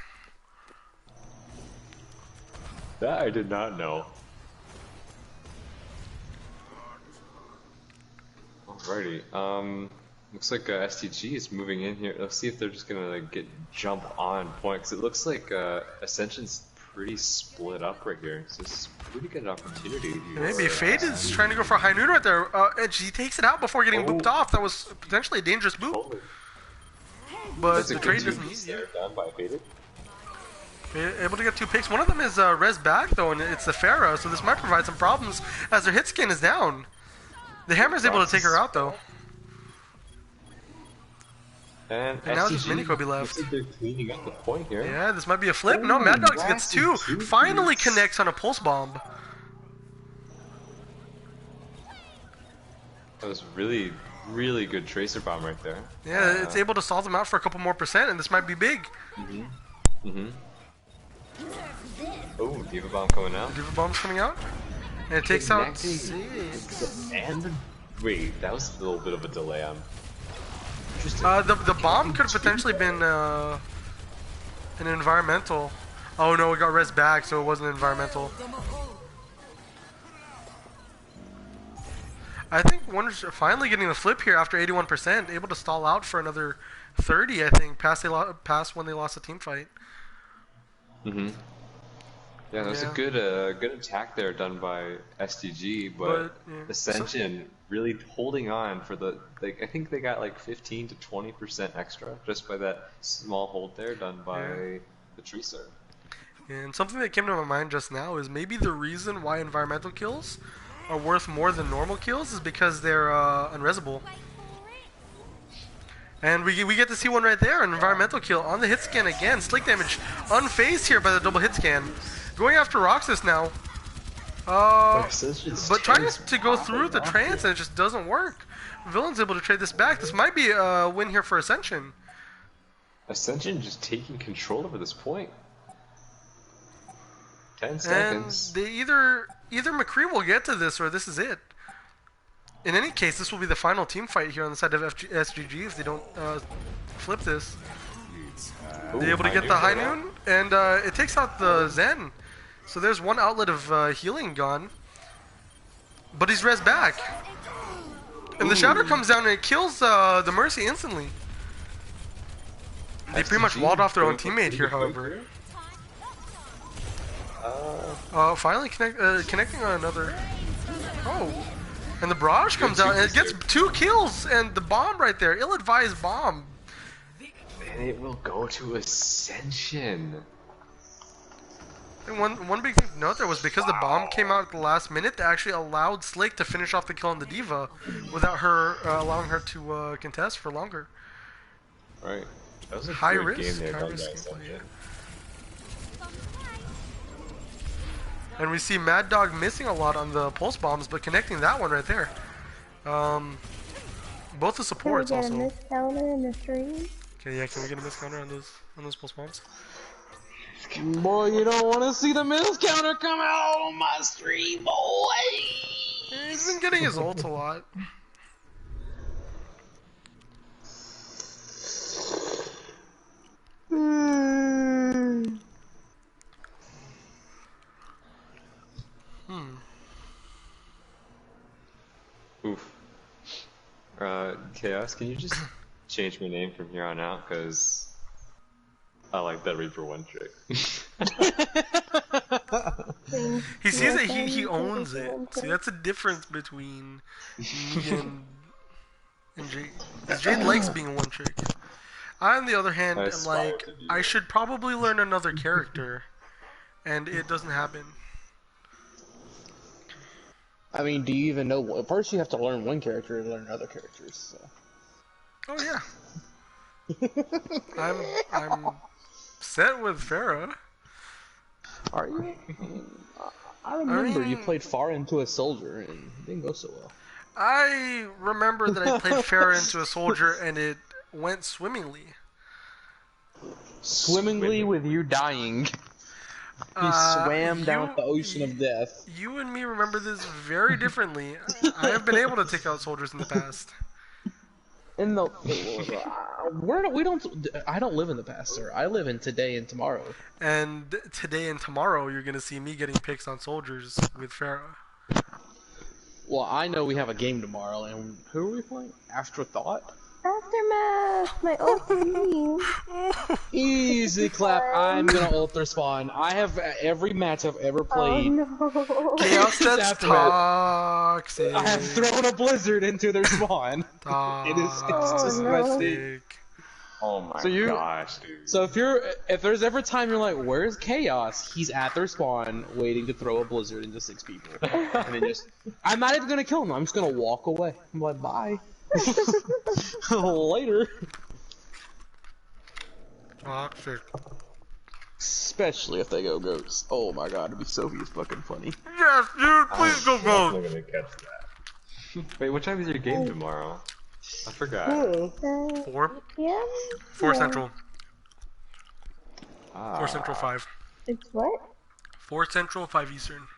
That I did not know. Alrighty, looks like SDG is moving in here. Let's see if they're just gonna like jump on point, because it looks like Ascension's pretty split up right here. So this is a pretty good opportunity here. Maybe Fade is trying to go for a high noon right there, and she takes it out before getting booped off. That was potentially a dangerous boop. Totally. But the trade doesn't need you. Done by Faded. Able to get 2 picks. One of them is res back though, and it's the Pharah, so this might provide some problems as their hit skin is down. The hammer is able to take her out though. And now just Mini Kobe left. Looks like they're cleaning up the point here. Yeah, this might be a flip. No, Mad Dogs gets 2. Finally connects on a pulse bomb. That was really, really good tracer bomb right there. Yeah, it's able to solve them out for a couple more percent, and this might be big. Oh, Diva bomb coming out. Diva bomb's coming out, and it takes out 6. And wait, that was a little bit of a delay on. The bomb could have potentially been an environmental. Oh no, it got res back, so it wasn't environmental. I think Wonder's finally getting the flip here after 81%, able to stall out for another 30, I think, past when they lost the team fight. Yeah, that was a good attack there done by SDG, but Ascension really holding on for the. I think they got like 15 to 20% extra just by that small hold there done by the Tracer. And something that came to my mind just now is maybe the reason why environmental kills are worth more than normal kills is because they're unresable. And we get to see one right there, an environmental kill on the hit scan again. Slick damage unfazed here by the double hit scan. Going after Roxas now. But trying to go through the trance and it just doesn't work. Villain's able to trade this back. This might be a win here for Ascension. Ascension just taking control over this point. 10 seconds. And they either McCree will get to this or this is it. In any case, this will be the final team fight here on the side of SDG if they don't flip this. They're able to get the high noon, and it takes out the Zen. So there's one outlet of healing gone. But he's res back. And the Shatter comes down and it kills the Mercy instantly. They pretty much walled off their own teammate here, however. Finally connecting on another. Oh. And the barrage comes out and it gets 2 kills and the bomb right there, ill-advised bomb. And it will go to Ascension. And one big thing to note there was because the bomb came out at the last minute, they actually allowed Slick to finish off the kill on the Diva without her allowing her to contest for longer. Right. That was a high great risk, game there high by risk Ascension. And we see Mad Dog missing a lot on the pulse bombs, but connecting that one right there. Both the supports also. Can we get a miss counter in the stream? Okay, yeah, can we get a miss counter on those pulse bombs? Boy, you don't want to see the miss counter come out on my stream, boy. Yeah, he's been getting his ult a lot. Oof. Chaos, can you just change my name from here on out? Because I like that Reaper one trick. He sees it, he owns it. See, that's the difference between me and Jade. Jade likes being one trick. I, on the other hand, am like, I should probably learn another character, and it doesn't happen. I mean, do you even know? First, you have to learn one character to learn other characters. So. Oh yeah. I'm set with Pharah. Are you? I remember you played far into a soldier and it didn't go so well. I remember that I played Pharah into a soldier and it went swimmingly. Swimmingly with you dying. He swam down the ocean of death. You and me remember this very differently. I have been able to take out soldiers in the past. In the I don't live in the past, sir. I live in today and tomorrow. And today and tomorrow, you're gonna see me getting picks on soldiers with Pharah. Well, I know we have a game tomorrow, and who are we playing? Afterthought? Aftermath! My ult team! Easy clap, I'm gonna ultra spawn. I have every match I've ever played. Oh no! Chaos, that's toxic. I have thrown a blizzard into their spawn. It's just my stick. Oh my gosh, dude. So if there's ever time you're like, where's Chaos? He's at their spawn waiting to throw a blizzard into 6 people. And then I'm not even gonna kill him, I'm just gonna walk away. I'm like, bye. Later. Toxic. Especially if they go ghosts. Oh my god, it'd be so fucking funny. Yes, dude, please go I'm gonna catch that. Wait, what time is your game tomorrow? I forgot. 4? Yeah? 4 Central. Ah. 4 Central, 5. It's what? 4 Central, 5 Eastern.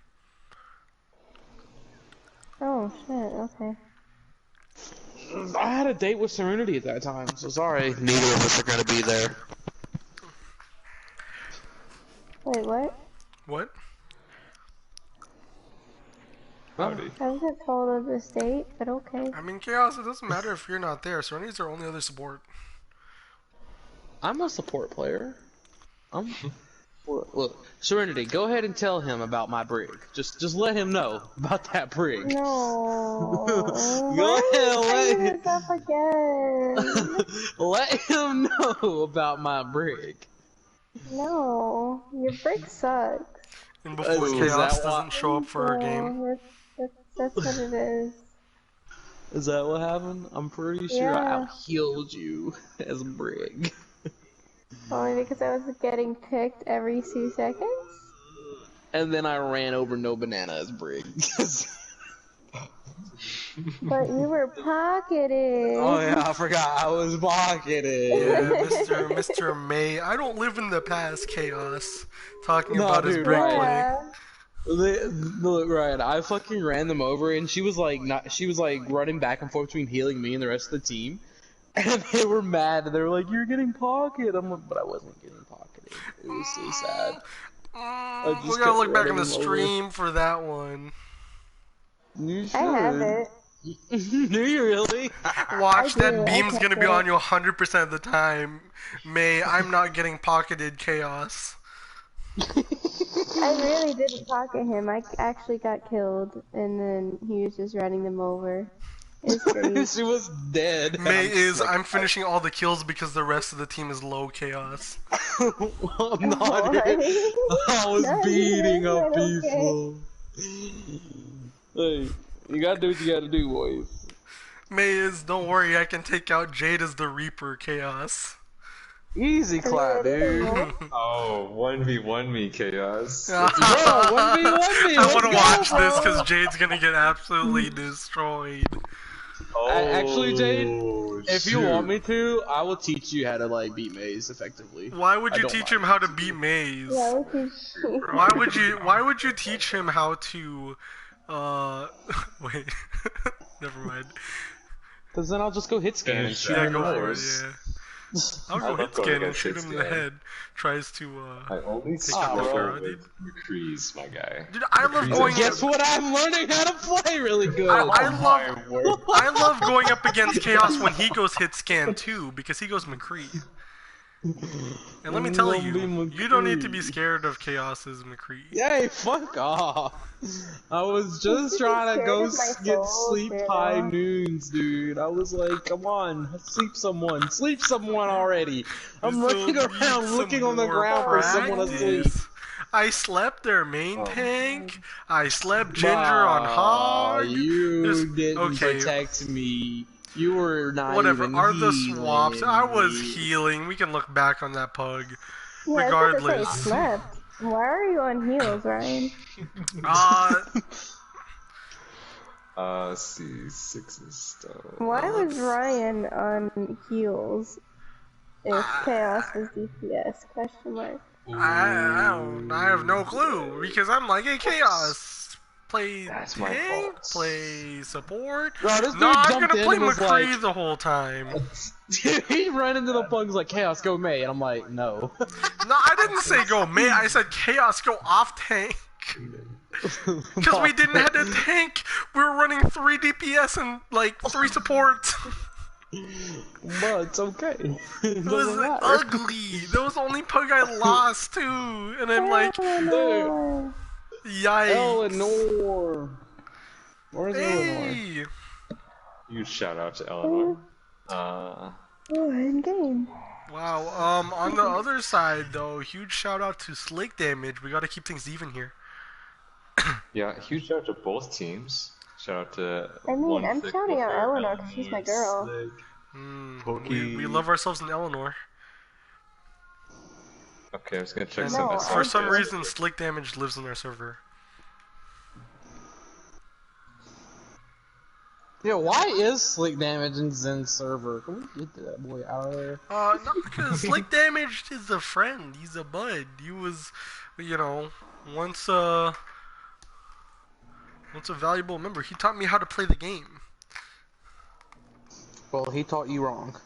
Oh shit, okay. I had a date with Serenity at that time, so sorry. Neither of us are gonna be there. Wait, what? What? Howdy. I wasn't told of this date, but okay. I mean, Chaos, it doesn't matter if you're not there. Serenity's our only other support. I'm a support player. Look, Serenity, go ahead and tell him about my brig. Just let him know about that brig. No. Go ahead, let him know about my brig. No, your brick sucks. And before Chaos doesn't show up for our game. That's what it is. Is that what happened? I'm pretty sure I Yeah. out-healed you as Brig. Only because I was getting picked every 2 seconds? And then I ran over no banana as Brig. But you were pocketed. Oh yeah, I forgot I was pocketed. Yeah, Mr. May. I don't live in the past, Chaos. Talking about his dude, Brig right. play. Look, Ryan, I fucking ran them over, and she was like, running back and forth between healing me and the rest of the team, and they were mad. They were like, "You're getting pocketed." I'm like, but I wasn't getting pocketed. It was so sad. We gotta look back on the stream for that one. You should. I have it. Do you really? Watch, I do, that I beam's kept gonna be it. on you 100% of the time. May, I'm not getting pocketed, Chaos. I really didn't pocket him. I actually got killed, and then he was just running them over. It's great. She was dead. May is, I'm finishing all the kills because the rest of the team is low, Chaos. I'm not. I was No, beating you're up okay. people. Hey, you gotta do what you gotta do, boys. May is, don't worry, I can take out Jade as the Reaper, Chaos. Easy clap, dude. Oh, 1v1 me, Chaos. Bro, 1v1 me. I want to watch go, this bro. because Jade's gonna get absolutely destroyed. Oh, Actually, Jade, if you shoot. want me to, I will teach you how to like beat Maze effectively. Why would I you don't teach mind. him how to beat Maze? Yeah, which is Why would you teach him how to wait. Never mind. Cause then I'll just go hit scan and Finish shoot that. Yeah, him in go the for it, horse. yeah. I'll I go love hit going scan and against shoot hit him in the scan. head. Tries to I only Take out the struggle Pharaoh, with McCree's, my guy. Dude, I love McCree's going a- Guess what? I'm learning how to play really good. I love going up against Chaos when he goes hit scan too, because he goes McCree. And let me tell Love you, me you don't need to be McCree. scared of Chaos's McCree. Yay, fuck off. I was just Should be trying to scared go of my get soul, sleep Pharaoh. high noons, dude. I was like, come on, sleep someone already. I'm We still running need around some looking on the more ground for someone to sleep. practice. I slept their main Oh. tank. I slept Ginger on Hog. You There's- didn't okay. protect me. You were not Whatever. even Are the healing swaps? I was me. healing. We can look back on that pug. Yeah, I was Regardless. gonna say slept. Why are you on heels, Ryan? Let's see, 6 is stone. Why was Ryan on heels if Chaos was DPS? Question mark. I have no clue because I'm like, hey, Chaos, play That's my tank, fault. play support. Bro, this dude No, I'm jumped gonna in play and was McCree like- the whole time. He ran into the bugs like, Chaos, go May. And I'm like, no. No, I didn't say go May. I said Chaos go off tank. Because we didn't have a tank. We were running 3 DPS and like 3 supports. But it's okay. It It was doesn't matter. ugly. That was the only pug I lost to. And I'm like, Oh, yikes. Eleanor. Where's Eleanor? Hey. Huge shout out to Eleanor. oh, in game. Wow, on the other side though, huge shout out to Slick Damage. We gotta keep things even here. Yeah, huge shout out to both teams. Shout out to I mean, one I'm thick shouting out booker, Eleanor 'cause she's my girl. Slick. We love ourselves in Eleanor. Okay, I was gonna check And some No, SDG. for some reason, Slick Damage lives in our server. Yeah, why is Slick Damage in Zen's server? Can we get that boy out of there? No, because Slick Damage is a friend. He's a bud. He was, you know, once a valuable member. He taught me how to play the game. Well, he taught you wrong.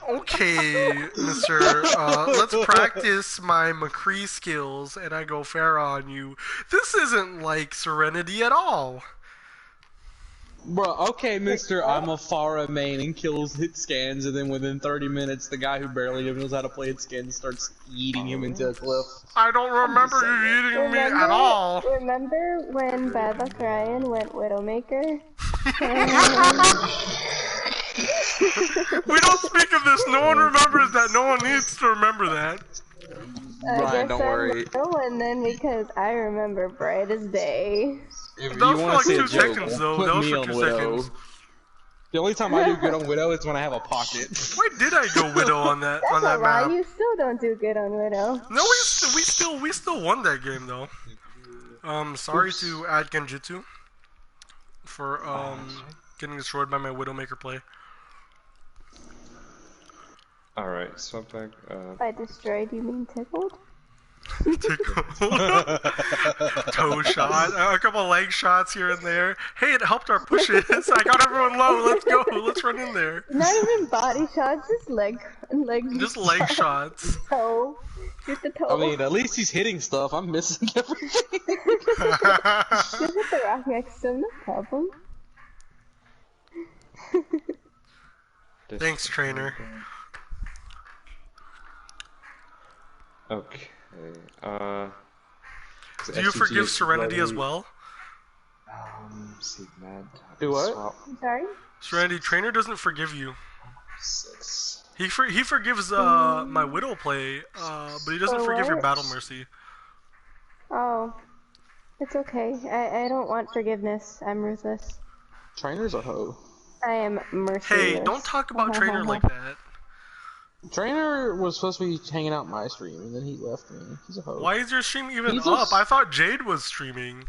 Okay, mister, let's practice my McCree skills, and I go fair on you. This isn't like Serenity at all. Bro, okay, mister, I'm a Pharah main and kills hit scans, and then within 30 minutes, the guy who barely even knows how to play hit scans starts eating him into a cliff. I don't remember you eating me at all. Remember when Bad Luck Ryan went Widowmaker? We don't speak of this. No one remembers that. No one needs to remember that. I Ryan, guess don't I'm worry. the one then because I remember bright as day. If That you was for want like to see 2 a joke, seconds, though. put That was me for on 2 Widow. seconds. The only time I do good on Widow is when I have a pocket. Why did I go Widow on that That's a lie. map? You still don't do good on Widow. No, we still won that game though. Sorry to add Genjutsu for getting destroyed by my Widowmaker play. Alright, swap back. By destroyed, you mean tickled? Toe shot, a couple leg shots here and there. Hey, it helped our pushes. I got everyone low. Let's go. Let's run in there. Not even body shots, just leg Just leg shots. Toe. Shoot the toe. I mean, at least he's hitting stuff. I'm missing everything. Just hit the rock next to him, no problem. Thanks, trainer. Okay. Do you forgive Serenity as well? See, mad. Do what? Swap. I'm sorry? Serenity, trainer doesn't forgive you. 6. He forgives my Widow play, but he doesn't For forgive your what? Battle Mercy. Oh. It's okay. I don't want forgiveness. I'm ruthless. Trainer's a hoe. I am merciless. Hey, don't talk about trainer like that. Trainer was supposed to be hanging out my stream, and then he left me. He's a hoe. Why is your stream even He's up? I thought Jade was streaming.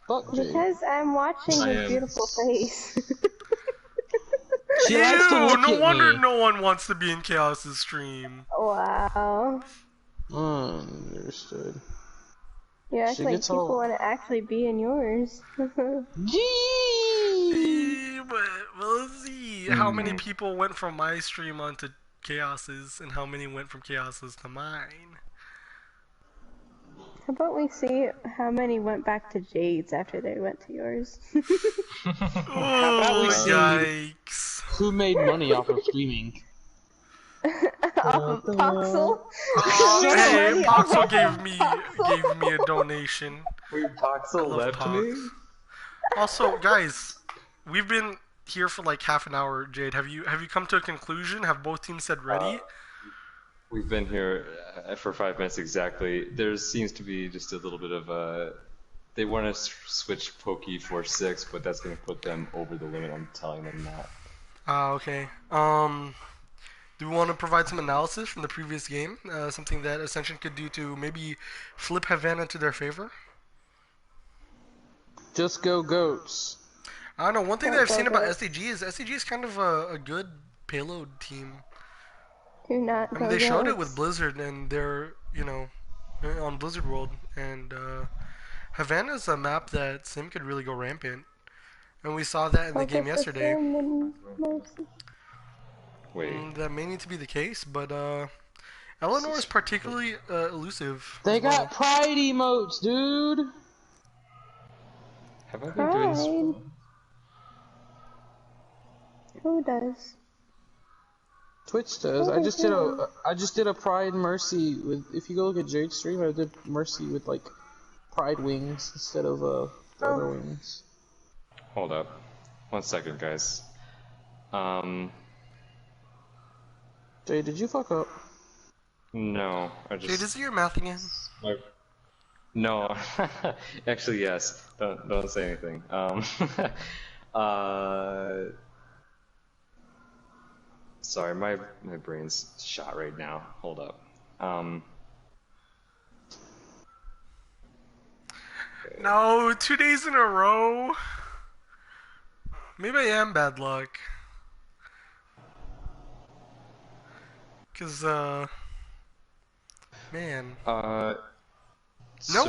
Fuck Jade. Because I'm watching I his am. beautiful face. She likes to Ew, look no at wonder me. no one wants to be in Chaos's stream. Wow. Understood. You act She like gets people all- want to actually be in yours. Gee! But we'll see how many people went from my stream onto Chaos's and how many went from Chaos's to mine. How about we see how many went back to Jade's after they went to yours? about we Oh, see- yikes. Who made money off of streaming? Poxel? Hey, money Poxel off gave of me Poxel. a donation. Wait, I Poxel love left me? Pox. Also, guys, we've been here for like half an hour. Jade, have you come to a conclusion? Have both teams said ready? We've been here for 5 minutes exactly. There seems to be just a little bit of a... They want to switch Pokey for 6, but that's going to put them over the limit. I'm telling them that. Okay. Do we want to provide some analysis from the previous game? Something that Ascension could do to maybe flip Havana to their favor? Just go goats. I don't know. One thing that I've seen about SDG is kind of a good payload team. Do not I go mean, they showed it goats. with Blizzard and they're, on Blizzard World. And Havana's a map that Sim could really go rampant. And we saw that in the game Focus the yesterday. Sim and Mercy. Wait. That may need to be the case, but Eleanor is particularly elusive. They as well. got pride emotes, dude. Have I been doing this? Pride. Who does? Twitch does. I just did a Pride Mercy with. If you go look at Jade's stream, I did Mercy with like Pride wings instead of the other wings. Hold up. 1 second, guys. Jade, did you fuck up? No, I just... Jade, is it your math again? No. Actually, yes. Don't say anything. Sorry, my brain's shot right now. Hold up. No, 2 days in a row. Maybe I am bad luck. Cause man. No,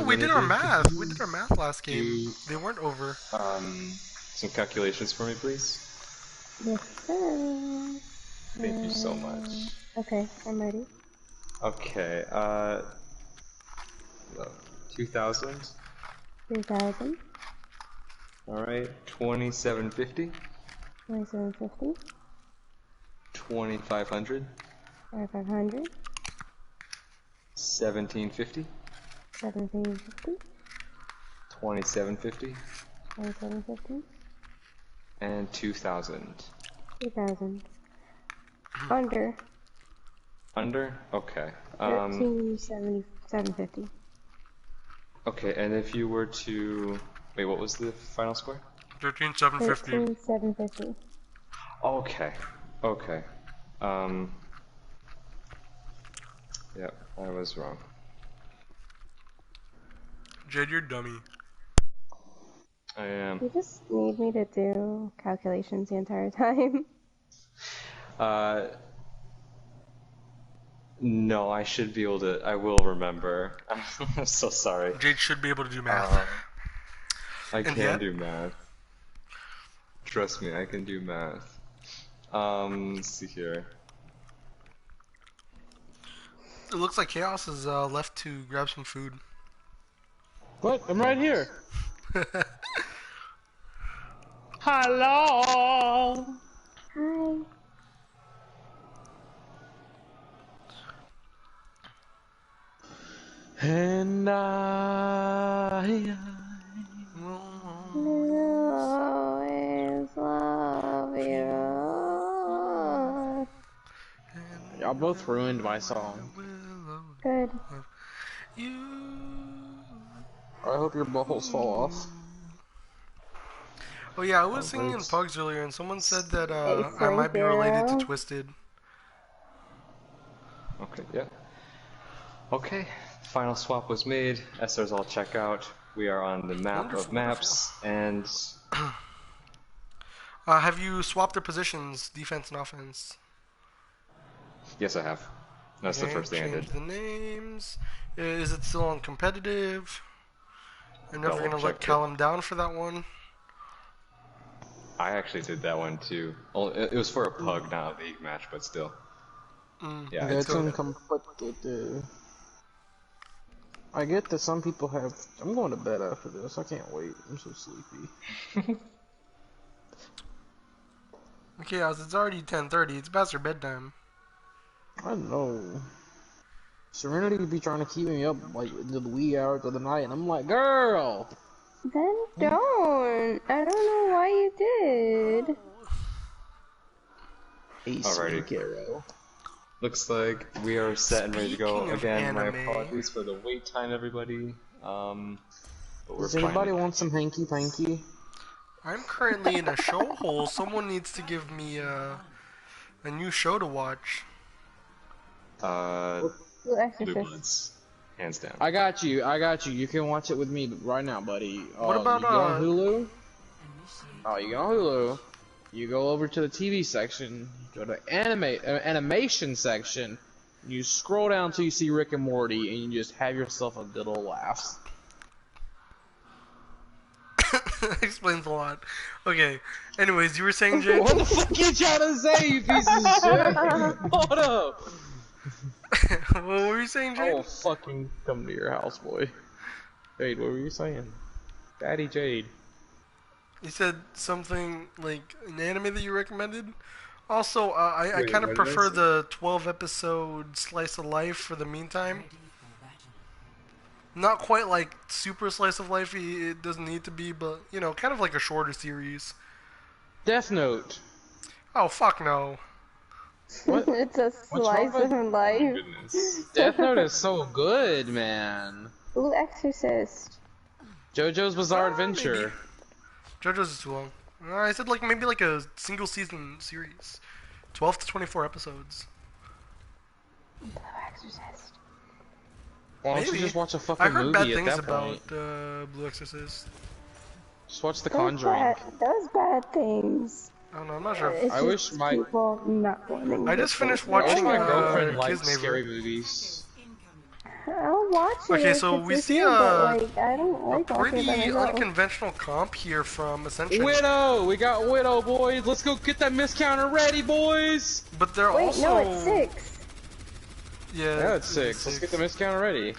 we did our math. We did our math last game. They weren't over. Some calculations for me, please. Yes, sir. Thank you so much. Okay, I'm ready. Okay, 2,000. 3,000. Alright, 2,750. 2,750. 2,500. 5,500. 1,750. 1,750. 2,750. 2,750. And 2,000. 2,000. Under. Under? Okay. 13,750. Okay, and if you were to Wait, what was the final score? 13,750. 13,750. Okay. Okay. Yep, I was wrong. Jade, you're dummy. I am. You just need me to do calculations the entire time. No, I should be able to. I will remember. I'm so sorry. Jade should be able to do math. I And can yet- do math. Trust me, I can do math. Let's see here. It looks like Chaos is left to grab some food. What? I'm right here. Hello. Hi. And I Will always love you. Y'all both ruined my song. Good. I hope your buttholes fall off. Oh yeah, I was singing in thanks. Pugs earlier, and someone said that Hey, I might be related to Hero. Twisted. Okay, yeah. Okay, final swap was made. SR's all check out. We are on the map Wonderful, of maps, and Have you swapped their positions, defense and offense? yes, I have. That's the Okay, first thing I did. change the names. Is it still on competitive? I'm never Double gonna let check it. Callum down for that one. I actually did that one too. Well, it was for a pug, not a league match, but still. Yeah, That's good. uncompetitive. I get that some people have. I'm going to bed after this. I can't wait. I'm so sleepy. Okay, as it's already 10:30. It's past your bedtime. I know. Serenity would be trying to keep me up like into the wee hours of the night, and I'm like, girl. Then don't. I don't know why you did. Hey, Alrighty. sweet Garo. Looks like we are set and ready to go. Speaking of Again, my anime. apologies for the wait time, everybody. But we're Does anybody fine. want some hanky panky? I'm currently in a show hole. Someone needs to give me a new show to watch. Blue Blue Exorcist. Bloods, hands down. I got you. I got you. You can watch it with me right now, buddy. What about, you go on Hulu? Oh, you go on Hulu. You go over to the TV section. Go to animation section. You scroll down till you see Rick and Morty, and you just have yourself a good old laugh. Explains a lot. Okay. Anyways, you were saying, Jade? What the fuck you trying to say, you piece of shit? Hold up. What were you saying, I Jade? will fucking come to your house, boy. Jade, what were you saying? Daddy Jade. You said something like an anime that you recommended. Also, I Wait, kind of what did I prefer say? the 12-episode slice of life for the meantime. Not quite like super slice of life. It doesn't need to be, but you know, kind of like a shorter series. Death Note. Oh fuck no. What? It's a What's wrong slice with- of life. Goodness. Death Note is so good, man. Blue Exorcist. JoJo's Bizarre Ah, Adventure. JoJo's is too long. I said like maybe like a single season series, 12 to 24 episodes. Blue Exorcist. Why don't you Maybe. just watch a fucking I heard movie bad at things that about point? Blue Exorcist. Just watch The Conjuring. Those bad things. I don't know. I'm not sure. It's I just wish my- people not wanting. I to just finished think. I wish watching, my uh, girlfriend liked Kisnaver. scary movies. I'll watch it. Okay, if so it's we with see you, a but, like, I don't A like watching it by pretty myself. unconventional comp here from Ascension. Widow! We got Widow, boys! Let's go get that miscounter ready, boys! But they're Wait, also no, it's 6. Yeah, Yeah, it's 6. Let's get the miscounter ready.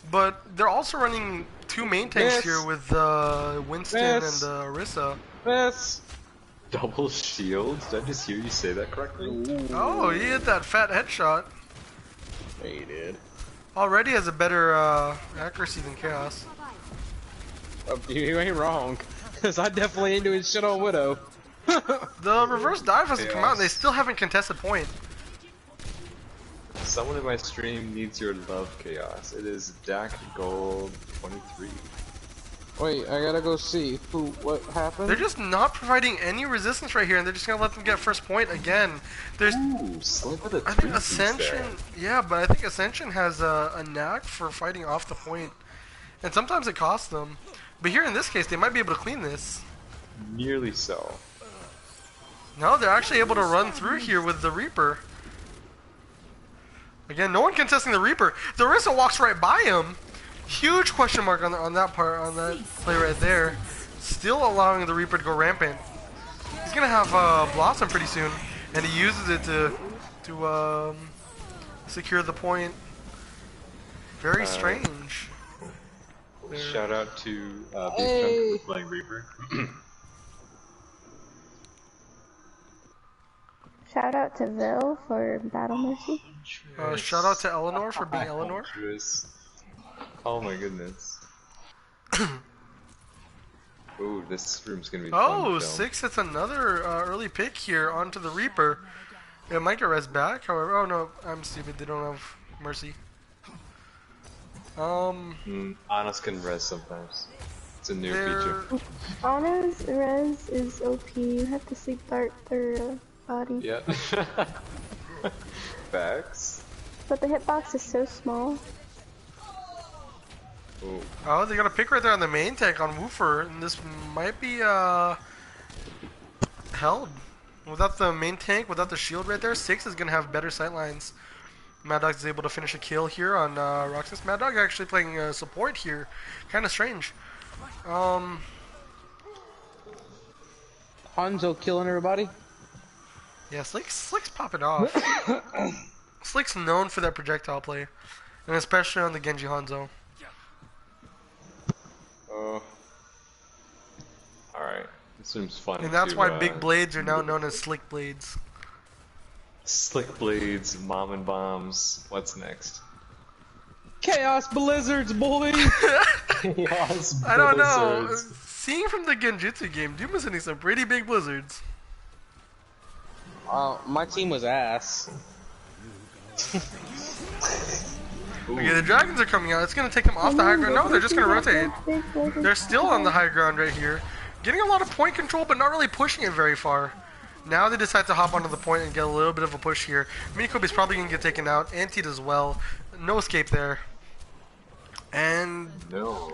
But they're also running 2 main tanks Miss. here with Winston Miss. and Orisa. This. Double shield? Did I just hear you say that correctly? Oh, he hit that fat headshot. Yeah, you did. Already has a better accuracy than Chaos. You ain't wrong. Cause I definitely ain't doing shit on Widow. The reverse dive hasn't come out and they still haven't contested point. Someone in my stream needs your love, Chaos. It is Dak Gold 23. Wait, I gotta go see what happened. They're just not providing any resistance right here, and they're just gonna let them get first point again. There's, Ooh, Slick with a I think 3-piece Ascension, there. yeah, but I think Ascension has a knack for fighting off the point, and sometimes it costs them. But here in this case, they might be able to clean this. Nearly so. No, they're actually able to run through here with the Reaper. Again, no one contesting the Reaper. The Orisa walks right by him. Huge question mark on that part, on that play right there. Still allowing the Reaper to go rampant. He's gonna have Blossom pretty soon, and he uses it to secure the point. Very strange. Shout out to Big Hey. Chunk for playing Reaper. Shout out to Vil for Battle Mercy. Shout out to Eleanor for being Eleanor. Oh my goodness. Ooh, this room's gonna be Oh, fun. 6 hits another early pick here onto the Reaper. It might get res back, however. Oh no, I'm stupid. They don't have Mercy. Anas can res sometimes. It's a new feature. Anna's res is OP. You have to sleep dart their body. Yeah. Facts. But the hitbox is so small. Ooh. Oh, they got a pick right there on the main tank on Woofer, and this might be held. Without the main tank, without the shield right there, 6 is gonna have better sightlines. Mad Dog is able to finish a kill here on Roxas. Mad Dog actually playing support here, kind of strange. Hanzo killing everybody. Yeah, Slick's popping off. Slick's known for that projectile play, and especially on the Genji Hanzo. Alright. This seems fun. And that's why big blades are now known as Slick Blades. Slick blades, mom and bombs. What's next? Chaos Blizzards, boy. Chaos I don't know. blizzards. Seeing from the Genjutsu game, Doom is hitting some pretty big blizzards. My team was ass. Okay, the dragons are coming out. It's gonna take them off the high ground. No, they're just gonna rotate. They're still on the high ground right here. Getting a lot of point control, but not really pushing it very far. Now they decide to hop onto the point and get a little bit of a push here. Minikobe's probably gonna get taken out. Antied as well. No escape there. And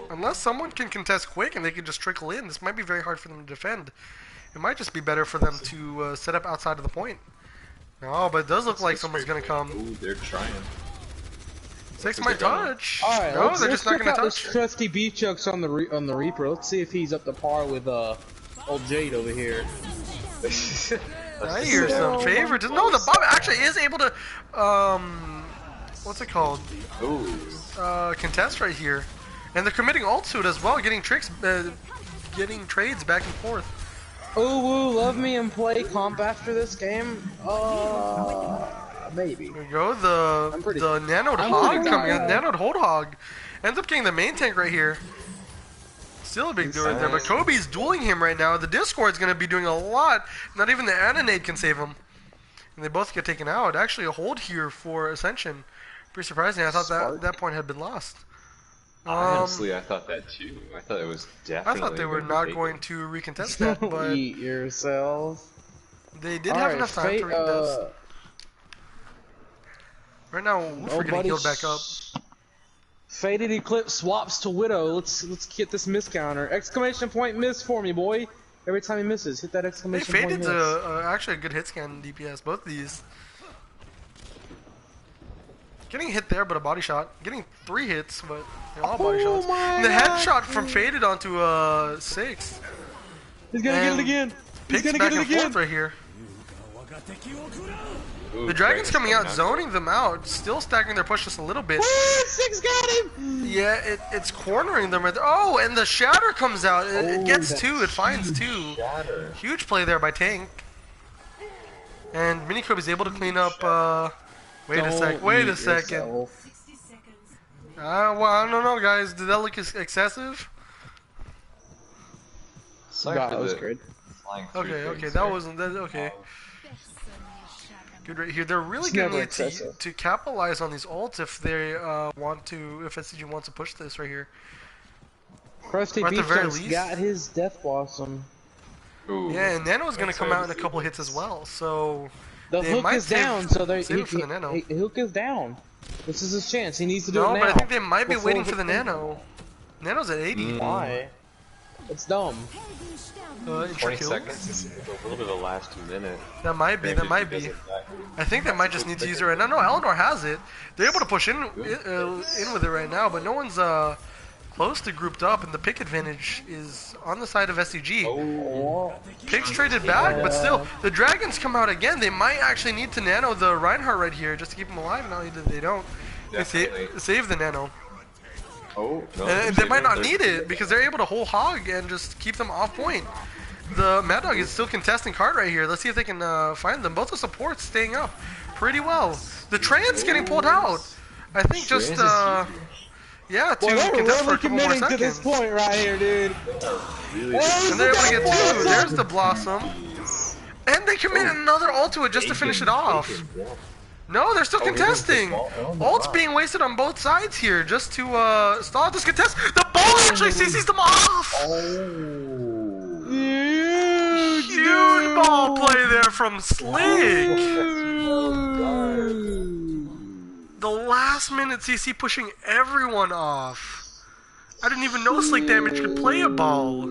unless someone can contest quick and they can just trickle in, this might be very hard for them to defend. It might just be better for them to set up outside of the point. No, but it does look like someone's gonna come. Ooh, they're trying. 6 might touch. Alright, No, let's they're just not check gonna out this touch. trusty beat chucks on the Reaper. Let's see if he's up to par with old Jade over here. I hear some favorites. No, the Bob actually is able to, what's it called? Ooh. Contest right here. And they're committing ult to it as well, getting trades back and forth. Ooh, woo, love me and play comp after this game. Maybe. There we go, the nanoed hog coming out. Nanoed hold hog. Ends up getting the main tank right here. Still a big dude right there, but Kobe's dueling him right now. The Discord's going to be doing a lot. Not even the Ananade can save him. And they both get taken out. Actually, a hold here for Ascension. Pretty surprising. I thought that point had been lost. Honestly, I thought that too. I thought it was definitely. I thought they were not going to recontest that, but Eat yourself. they did have enough time to recontest. Right now, we're getting healed back up. Faded Eclipse swaps to Widow. Let's get this miss counter. Exclamation point miss for me, boy. Every time he misses, hit that Hey, exclamation point Faded's miss. actually a good hit scan DPS. Both of these. Getting hit there, but a body shot. Getting 3 hits, but all body shots. And the headshot from Faded onto 6. He's gonna get it again. He's Picks gonna back get it and again. forth right here. Ooh, The Dragon's coming out, zoning them out, still stacking their push just a little bit. 6 got him. Yeah, it's cornering them right there. Oh, and the Shatter comes out. It gets that 2, it finds 2. Shatter. Huge play there by Tank. And Minikobe is able to clean up, wait a second. Yourself. Well, I don't know, guys. Did that look excessive? Sorry Nah, for that was the good. flying Okay, 3 okay, frames that there. wasn't that. Okay, good right here. They're really It's gonna never need excessive. to capitalize on these ults if they if SDG wants to push this right here. Krusty Or at the very Beefcakes least. got his Death Blossom. Ooh. Yeah, and Nano's gonna That's come hard out in a to couple see. hits as well, so The they hook might is down, so they save it for the Nano. hook is down. This is his chance. He needs to do No, it now. but I think they might be before waiting for Hook the comes Nano. out. Nano's at 80. Why? It's dumb. 20 Intra kills. seconds is a little bit of the last minute. That might be. Maybe That he might be. doesn't die. I think they might just need to use it right now. No, Eleanor has it. They're able to push in with it right now, but no one's close to grouped up, and the pick advantage is on the side of SDG. Oh. Picks traded back, but still, the Dragons come out again. They might actually need to Nano the Reinhardt right here just to keep him alive. No, they don't. They save the Nano. Oh, no. And they might not need it because they're able to hold Hog and just keep them off point. The Mad Dog is still contesting card right here. Let's see if they can find them. Both the supports staying up pretty well. The Trans getting pulled out. I think just, yeah, to Well, contest for really a couple more committing to this seconds. point right here, dude. And they're able to get two. There's the Blossom. And they commit another ult to it just to finish it off. No, they're still contesting. Ult's being wasted on both sides here just to stall this contest. The ball actually CC's them off. Huge ball play there from Slick. The last minute CC pushing everyone off. I didn't even know Slick Damage could play a ball.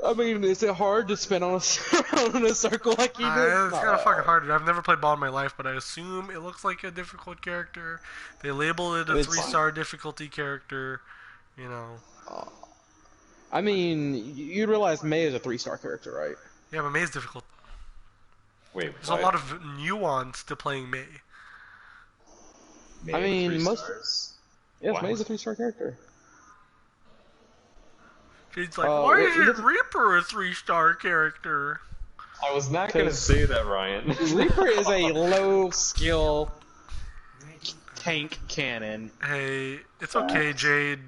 I mean, is it hard to spin on a, on a circle like he did? It's kind of fucking hard. I've never played ball in my life, but I assume it looks like a difficult character. They label it a 3-star difficulty character, you know. I mean, you realize May is a 3-star character, right? Yeah, but May's difficult. Wait, There's a lot of nuance to playing May. I mean, most. Yes, Wow. May's a 3-star character. She's like, why is Reaper a 3-star character? I was not gonna say that, Ryan. Reaper is a low skill tank cannon. Hey, it's okay, Jade.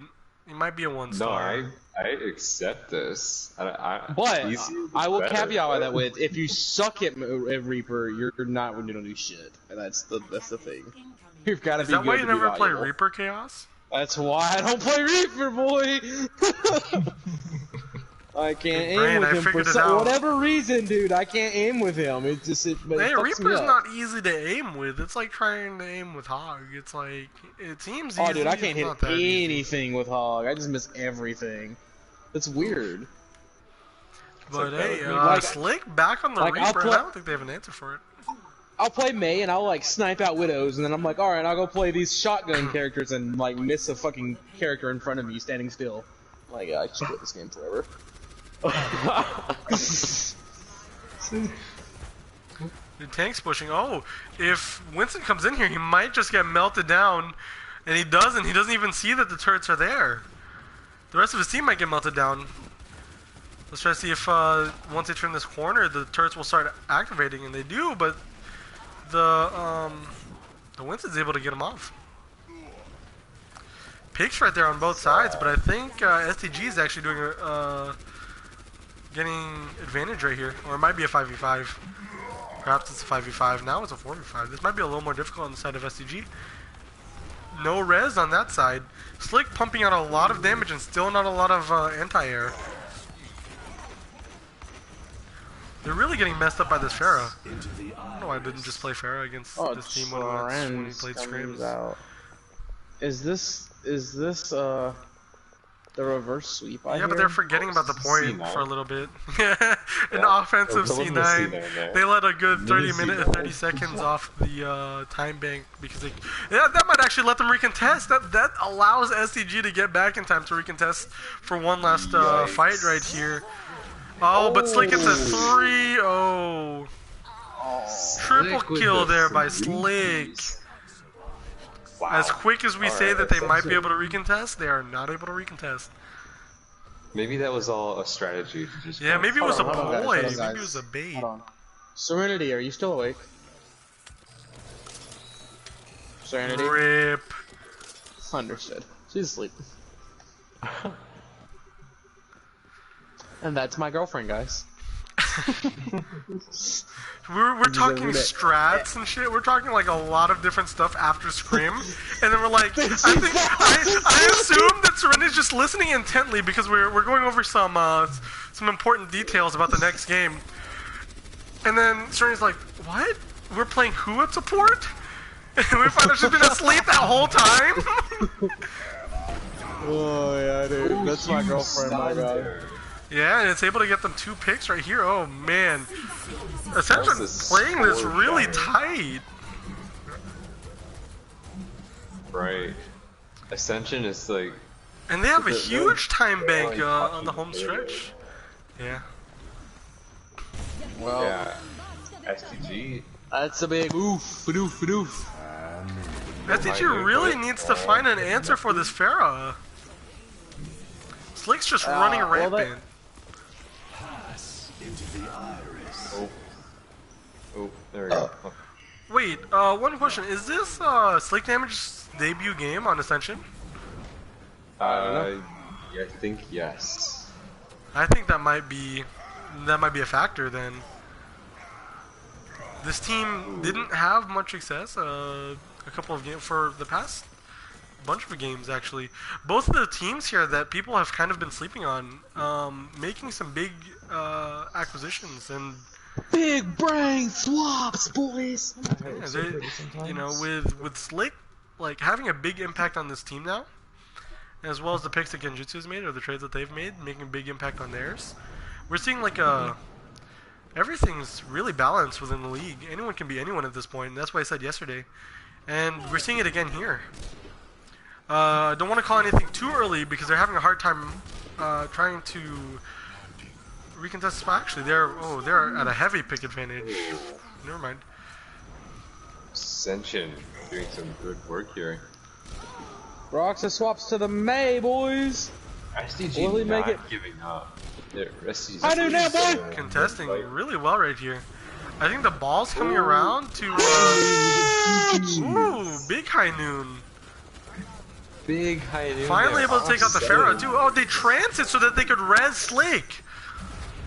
You might be a 1-star. No, I accept this. But easy I will better. caveat that with, if you suck at Reaper, you're not when you don't do shit. And that's the thing. You've got to be Is that good why to you be never play valuable. Reaper Chaos? That's why I don't play Reaper, boy. I can't aim Brain, with I him for figured it out. whatever reason, dude. I can't aim with him. It just but Hey, it fucks me Reaper's up. not easy to aim with. It's like trying to aim with Hog. It's like, it seems easy. Oh, dude, I can't it's hit not that easy. anything with Hog. I just miss everything. It's weird. But hey, like- Slick back on the like, I'll Reaper, and play- I don't think they have an answer for it. I'll play May and I'll like snipe out widows, and then I'm like, all right, I'll go play these shotgun characters and like miss a fucking character in front of me standing still. Like, I just quit this game forever. The tank's pushing. Oh, if Winston comes in here, he might just get melted down, and he doesn't. He doesn't even see that the turrets are there. The rest of his team might get melted down. Let's try to see if once they turn this corner, the turrets will start activating, and they do. But the Winston's able to get him off. Picks right there on both sides, but I think SDG is actually doing getting advantage right here, or it might be a 5v5. Perhaps it's a 5v5. Now it's a 4v5. This might be a little more difficult on the side of SDG. No res on that side. Slick pumping out a lot of damage and still not a lot of anti-air. They're really getting messed up by this Pharah. I don't know why I didn't just play Pharah against this team when he played scrims. Is this the reverse sweep? Yeah, but they're forgetting about the point C9. for a little bit. An offensive There was a C9. C9 there. They let a good 30 Mini minutes, C9. 30 seconds off the time bank because they. Yeah, that might actually let them recontest. That allows SDG to get back in time to recontest for one last fight right here. Oh, but Slick gets a 3-0. Triple kill there by Slick. Wow. As quick as we say Alright, that they might be Ascension. able to recontest, they are not able to recontest. Maybe that was all a strategy to just. Yeah, maybe it was a Hold on, guys, ploy. hold on, guys. Maybe it was a bait. Hold on. Serenity, are you still awake? Serenity? Rip. Understood. She's asleep. And that's my girlfriend, guys. We're talking strats and shit. We're talking like a lot of different stuff after Scrim, and then we're like, I assume that Serenda's just listening intently because we're going over some important details about the next game, and then Serenda's like, what? We're playing who at support? And we find out she's been asleep that whole time. Oh yeah, dude, that's my girlfriend, my god. Yeah, and it's able to get them 2 picks right here. Oh man, Ascension playing this really tight. Right. Ascension is like... And they have a huge time bank on the home stretch. Yeah. Well, yeah. SDG. That's a big oof, oof, oof. SDG really needs to find an answer for this Pharah. Slick's just running rampant. Oh, there we go. Wait, one question. Is this Slick Damage's debut game on Ascension? I think yes. I think that might be a factor then. This team didn't have much success a couple of games for the past bunch of games actually. Both of the teams here that people have kind of been sleeping on, making some big acquisitions and big brain swaps, boys. Yeah, they, you know, with Slick like having a big impact on this team now, as well as the picks that Genjutsu has made or the trades that they've made, making a big impact on theirs. We're seeing like everything's really balanced within the league. Anyone can be anyone at this point, and that's what I said yesterday. And we're seeing it again here. I don't want to call anything too early because they're having a hard time trying to recontest the spot. Actually, they're at a heavy pick advantage. Never mind. Ascension doing some good work here. Roxa swaps to the May, boys. SDG Will he not make it? giving up. SDG I do now, boy. Contesting really well right here. I think the ball's coming around to ooh, big high noon. Big high noon. Finally able to take out the Pharah too. Oh, they transit so that they could res Slick.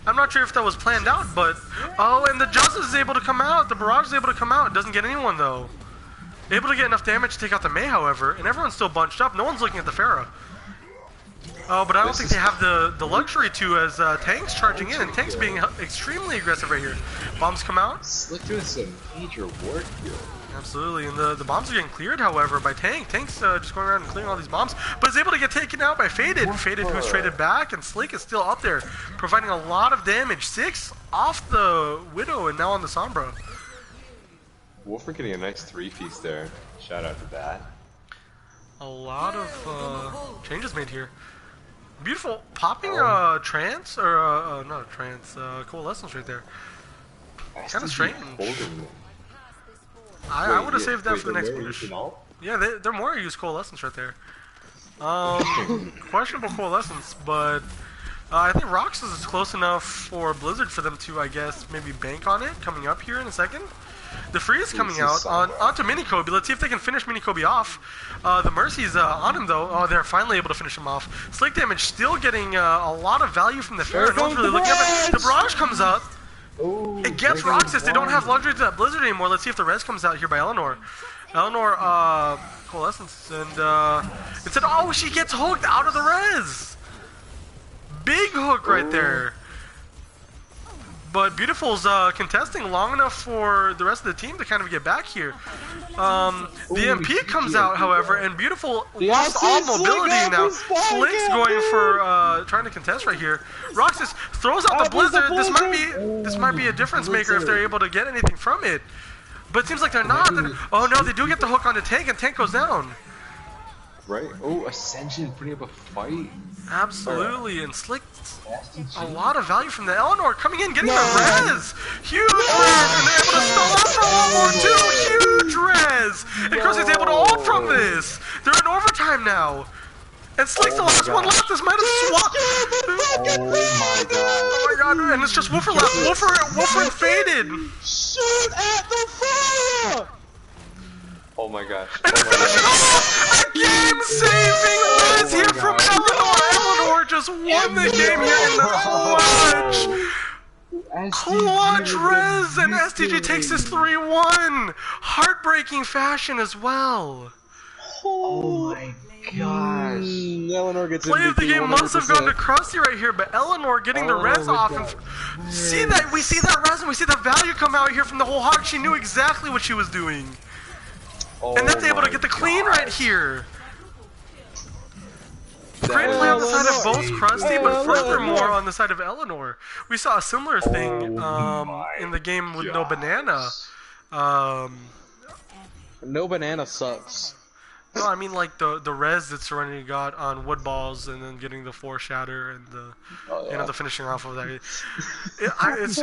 I'm not sure if that was planned out, but oh, and the Justice is able to come out. The Barrage is able to come out. Doesn't get anyone though. Able to get enough damage to take out the May, however, and everyone's still bunched up. No one's looking at the Pharah. Oh, but I don't think they have the luxury to, as Tank's charging in, and Tank's being extremely aggressive right here. Bombs come out. Slick doing some major work here. Absolutely, and the bombs are getting cleared, however, by Tank. Tank's just going around and clearing all these bombs, but is able to get taken out by Faded. Faded, who's traded back, and Slick is still up there, providing a lot of damage. 6 off the Widow, and now on the Sombra. Wolfer getting a nice 3-piece there. Shout out to that. A lot of changes made here. Beautiful popping trance or not trance coalescence right there. Kind of strange. I would have saved that for the next push. Yeah, they're more use coalescence right there. Questionable coalescence, but I think Roxas is close enough for Blizzard for them to, I guess, maybe bank on it. Coming up here in a second. The freeze coming out onto Minikobe. Let's see if they can finish Minikobe off. The Mercy's on him though. Oh, they're finally able to finish him off. Slick Damage still getting a lot of value from the Pharah. No one's really looking at it. The Barrage comes out. It gets Roxas. They don't have luxury to that Blizzard anymore. Let's see if the res comes out here by Eleanor. Eleanor, coalescence, and instead, oh, she gets hooked out of the res. Big hook right there. But Beautiful's contesting long enough for the rest of the team to kind of get back here. The MP comes out, however, and Beautiful lost all mobility now. Slick's going for trying to contest right here. Roxas throws out the Blizzard. This might be a difference maker if they're able to get anything from it. But it seems like they're not. Oh no, they do get the hook on the Tank, and Tank goes down. Right. Oh, Ascension putting up a fight. Absolutely, and Slick, a lot of value from the Eleanor coming in, getting the res! Huge res, and they're able to stall out for one more too! Huge res! And Crusty's able to ult from this! They're in overtime now! And Slick's the last one left, this might have swapped! Oh my god, and it's just Woofer left, Woofer and Faded! Shoot at the fire! Oh my gosh. And to finish it off, a game-saving res here from Eleanor! Eleanor just won the game here in the clutch! Clutch res and SDG takes this 3-1. Heartbreaking fashion as well. Oh my gosh. Eleanor gets Play of the game 100%. must have gone to Krusty right here, but Eleanor getting the res off. And see that? We see that res and we see that value come out here from the whole Hawk. She knew exactly what she was doing. And that's able to get the clean right here. Great play on the side of both Krusty, but furthermore on the side of Eleanor. We saw a similar thing in the game with No Banana. No Banana sucks. No, I mean like the res that Serenity got on wood balls and then getting the 4 shatter and the the finishing off of that. I res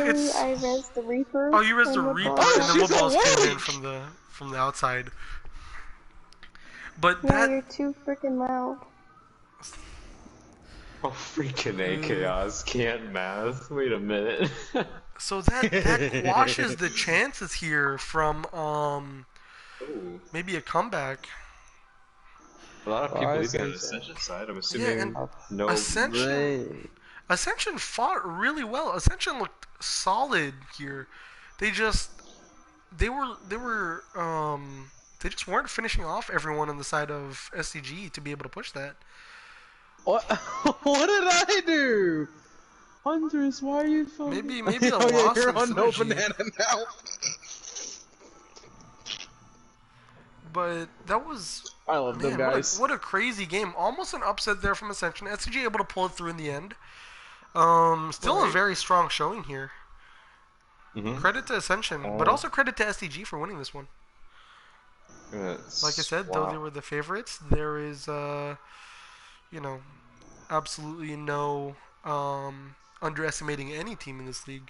the Reaper. Oh, you res the Reaper and the wood balls came in from the outside. But yeah, you're too freaking loud. Oh, freaking A Chaos can't math. Wait a minute. So that quashes the chances here from maybe a comeback. A lot of people leaving on the Ascension side. I'm assuming no. Ascension fought really well. Ascension looked solid here. They just weren't finishing off everyone on the side of SDG to be able to push that. What? What did I do? Huntress, why are you fucking... Maybe a loss you're of on No synergy. Banana now. But that was... I love them guys. What a crazy game. Almost an upset there from Ascension. SDG able to pull it through in the end. Still a very strong showing here. Credit to Ascension, but also credit to SDG for winning this one. Like I said, though they were the favorites, there is, absolutely no underestimating any team in this league.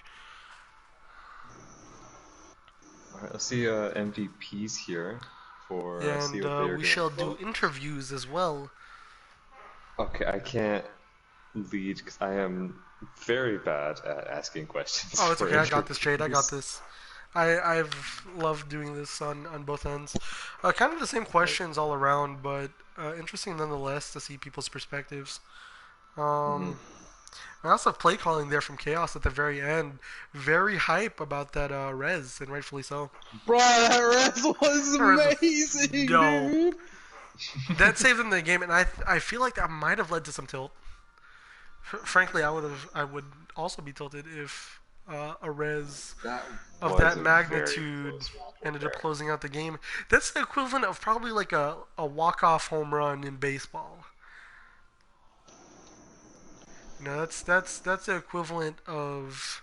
Alright, let's see MVPs here for and we shall do interviews as well. Okay, I can't lead because I am very bad at asking questions. Oh, it's okay. I got this, Jade. I got this. I've loved doing this on both ends. Kind of the same questions all around, but interesting nonetheless to see people's perspectives. I also have play calling there from Chaos at the very end. Very hype about that res, and rightfully so. Bro, that res was amazing, dude. That saved them the game, and I feel like that might have led to some tilt. Frankly, I would also be tilted if a res of that magnitude ended up closing out the game. That's the equivalent of probably like a walk-off home run in baseball. That's the equivalent of,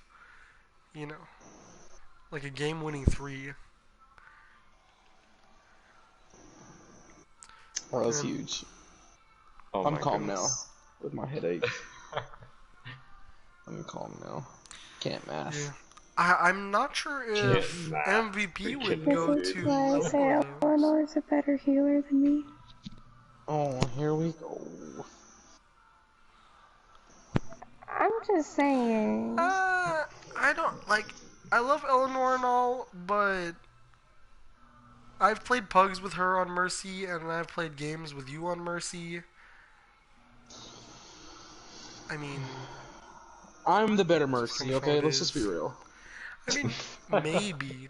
like a game-winning 3. Oh, that's huge. Oh, I'm calm now with my headache. I'm calm now. Can't math. Yeah. I'm not sure if MVP would go This is to. why I say Eleanor is a better healer than me. Oh, here we go. I'm just saying. I don't like. I love Eleanor and all, but I've played Pugs with her on Mercy, and I've played games with you on Mercy. I mean, I'm the better Mercy, okay? Let's just be real. I mean, maybe,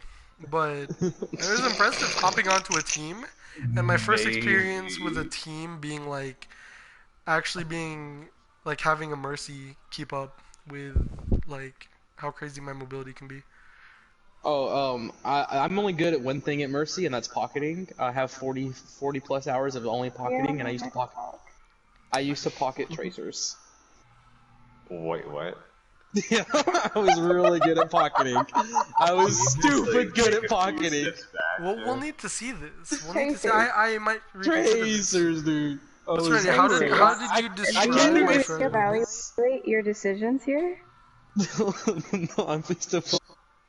but it was impressive hopping onto a team, and my first experience with a team being like, actually being like having a Mercy keep up with like how crazy my mobility can be. Oh, I'm only good at one thing at Mercy, and that's pocketing. I have 40 plus hours of only pocketing, and I used to pocket tracers. Wait, what? Yeah, I was really good at pocketing. I was stupid good at pocketing. Well, we'll need to see this. We'll need to see. I might Tracers, dude. That's right. How did you describe my friend? Evaluate your decisions here? No, I'm just to fuck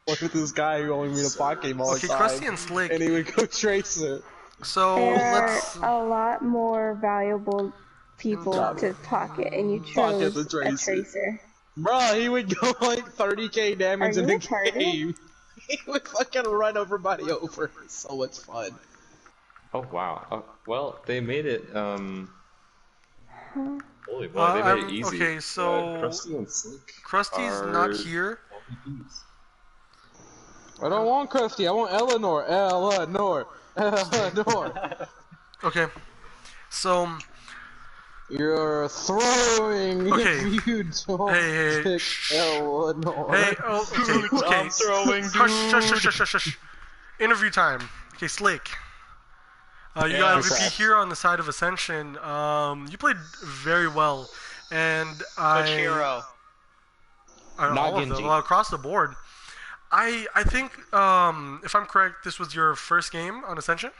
with this guy who only made a pocket game all the time. Krusty and Slick. And he would go tracer. So let's. There are a lot more valuable people to pocket, and you chose a tracer. Bro, he would go like 30k damage in the game. He would fucking run everybody over. It's so much fun. Oh wow. Well, they made it. Holy boy, they made it easy. Okay, so Krusty and Slick. Krusty's not here. I don't want Krusty. I want Eleanor. Eleanor. Okay. So. You're throwing if you don't pick Eleanor. Hey, okay. I'm throwing, dude. Hush. Interview time. Okay, Slick. You got MVP here on the side of Ascension. You played very well, and Which hero? all of them, across the board. I think, if I'm correct, this was your first game on Ascension?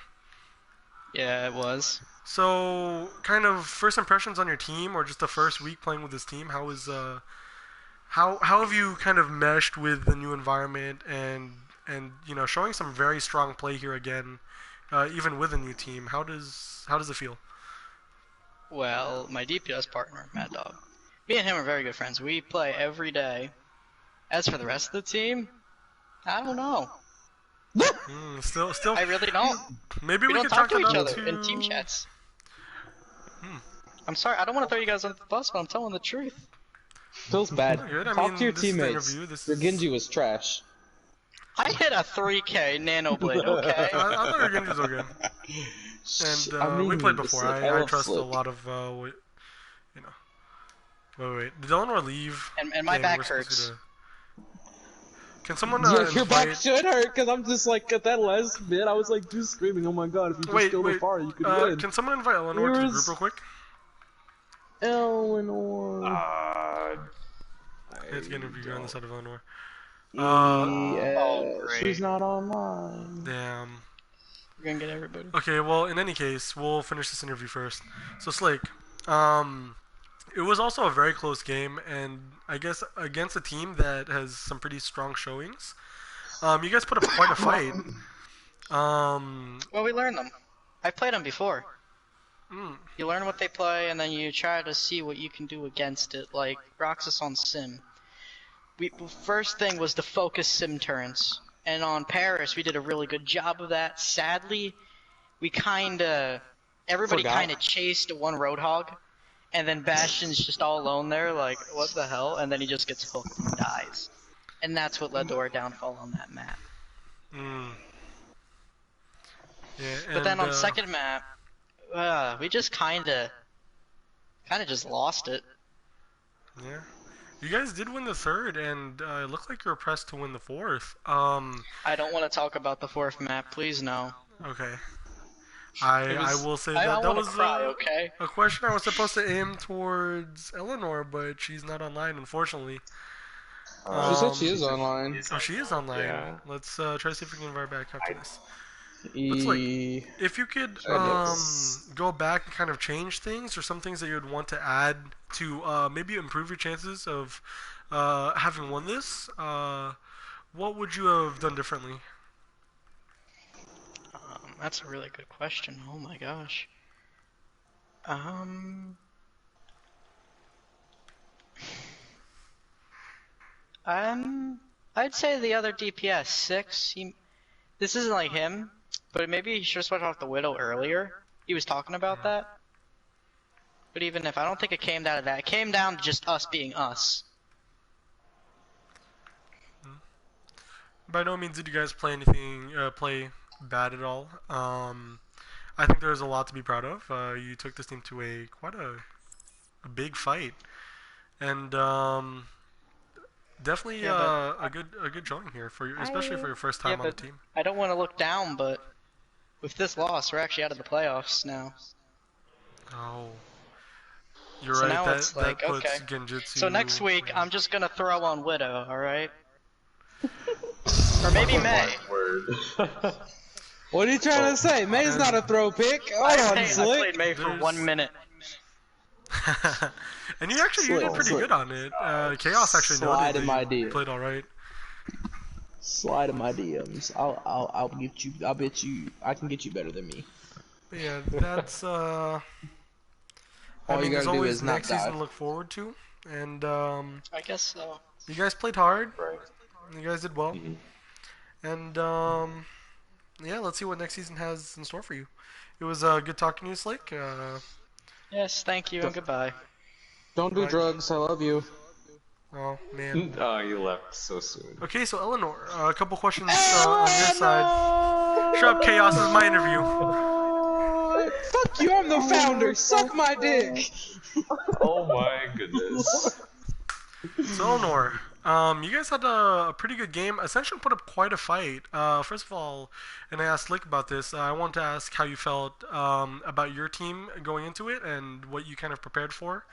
Yeah, it was. So, kind of first impressions on your team, or just the first week playing with this team. How have you kind of meshed with the new environment and showing some very strong play here again, even with a new team? How does it feel? Well, my DPS partner, Mad Dog, me and him are very good friends. We play every day. As for the rest of the team, I don't know. Still. I really don't. Maybe we don't could talk to it each up other in team chats. I'm sorry, I don't want to throw you guys under the bus, but I'm telling the truth. Feels bad. Talk to your teammates. Your Genji was trash. I hit a 3K Nano Blade, okay? I thought your Genjis were good. And we played before. I trust Slick. a lot of, Wait. Did Eleanor leave? And my back hurts. Can someone your back should hurt, because I'm just like, at that last bit, I was like, just screaming, oh my god, if you just go the far, you could win. Can someone invite Eleanor to the group real quick? Eleanor. It's gonna be on the side of Eleanor. She's not online. Damn. We're gonna get everybody. Okay, well, in any case, we'll finish this interview first. So, Slake, it was also a very close game, and I guess against a team that has some pretty strong showings. You guys put up quite a fight. Well, we learned them. I've played them before. You learn what they play, and then you try to see what you can do against it, like Roxas on Sim. First thing was to focus Sim turns, and on Paris we did a really good job of that. Sadly, everybody kinda chased one Roadhog, and then Bastion's just all alone there, like, what the hell? And then he just gets hooked and dies. And that's what led to our downfall on that map. Yeah, but then on the second map, we just kinda just lost it. Yeah. You guys did win the third, and it looked like you were pressed to win the fourth. I don't want to talk about the fourth map, please no. Okay. I will say that was a question I was supposed to aim towards Eleanor, but she's not online, unfortunately. She said she is online. Oh, she is online. Yeah. Let's try to see if we can invite her back after this. Looks like if you could go back and kind of change things, or some things that you would want to add to maybe improve your chances of having won this, what would you have done differently? That's a really good question. Oh my gosh. I'd say the other DPS 6. This isn't like him, but maybe he should have switched off the Widow earlier. He was talking about that. But even if I don't think it came down to that, it came down to just us being us. By no means did you guys play bad at all. I think there's a lot to be proud of. You took this team to quite a big fight, and definitely a good showing here especially for your first time on the team. I don't want to look down, but with this loss, we're actually out of the playoffs now. Oh, you're right. Now that puts Genjutsu. So next week, I'm just gonna throw on Widow. All right. Or maybe May. What are you trying to say? May's not a throw pick. I played May for 1 minute. And you did pretty good on it. Chaos actually noted that you played all right. Slide in my DMs. I'll get you. I'll bet you I can get you better than me. But yeah, that's all you gotta do is not next season to look forward to, and I guess so. You guys played hard. Right. You guys did well, and yeah, let's see what next season has in store for you. It was good talking to you, Slake. Yes, thank you, and goodbye. Don't do drugs. I love you. Oh, man. Oh, you left so soon. Okay, so Eleanor, a couple questions on your side. Shut up, Chaos, this is my interview. Fuck you, I'm the founder. Suck my dick. Oh my goodness. So Eleanor, you guys had a pretty good game. Ascension put up quite a fight. First of all, and I asked Slick about this, I wanted to ask how you felt about your team going into it and what you kind of prepared for,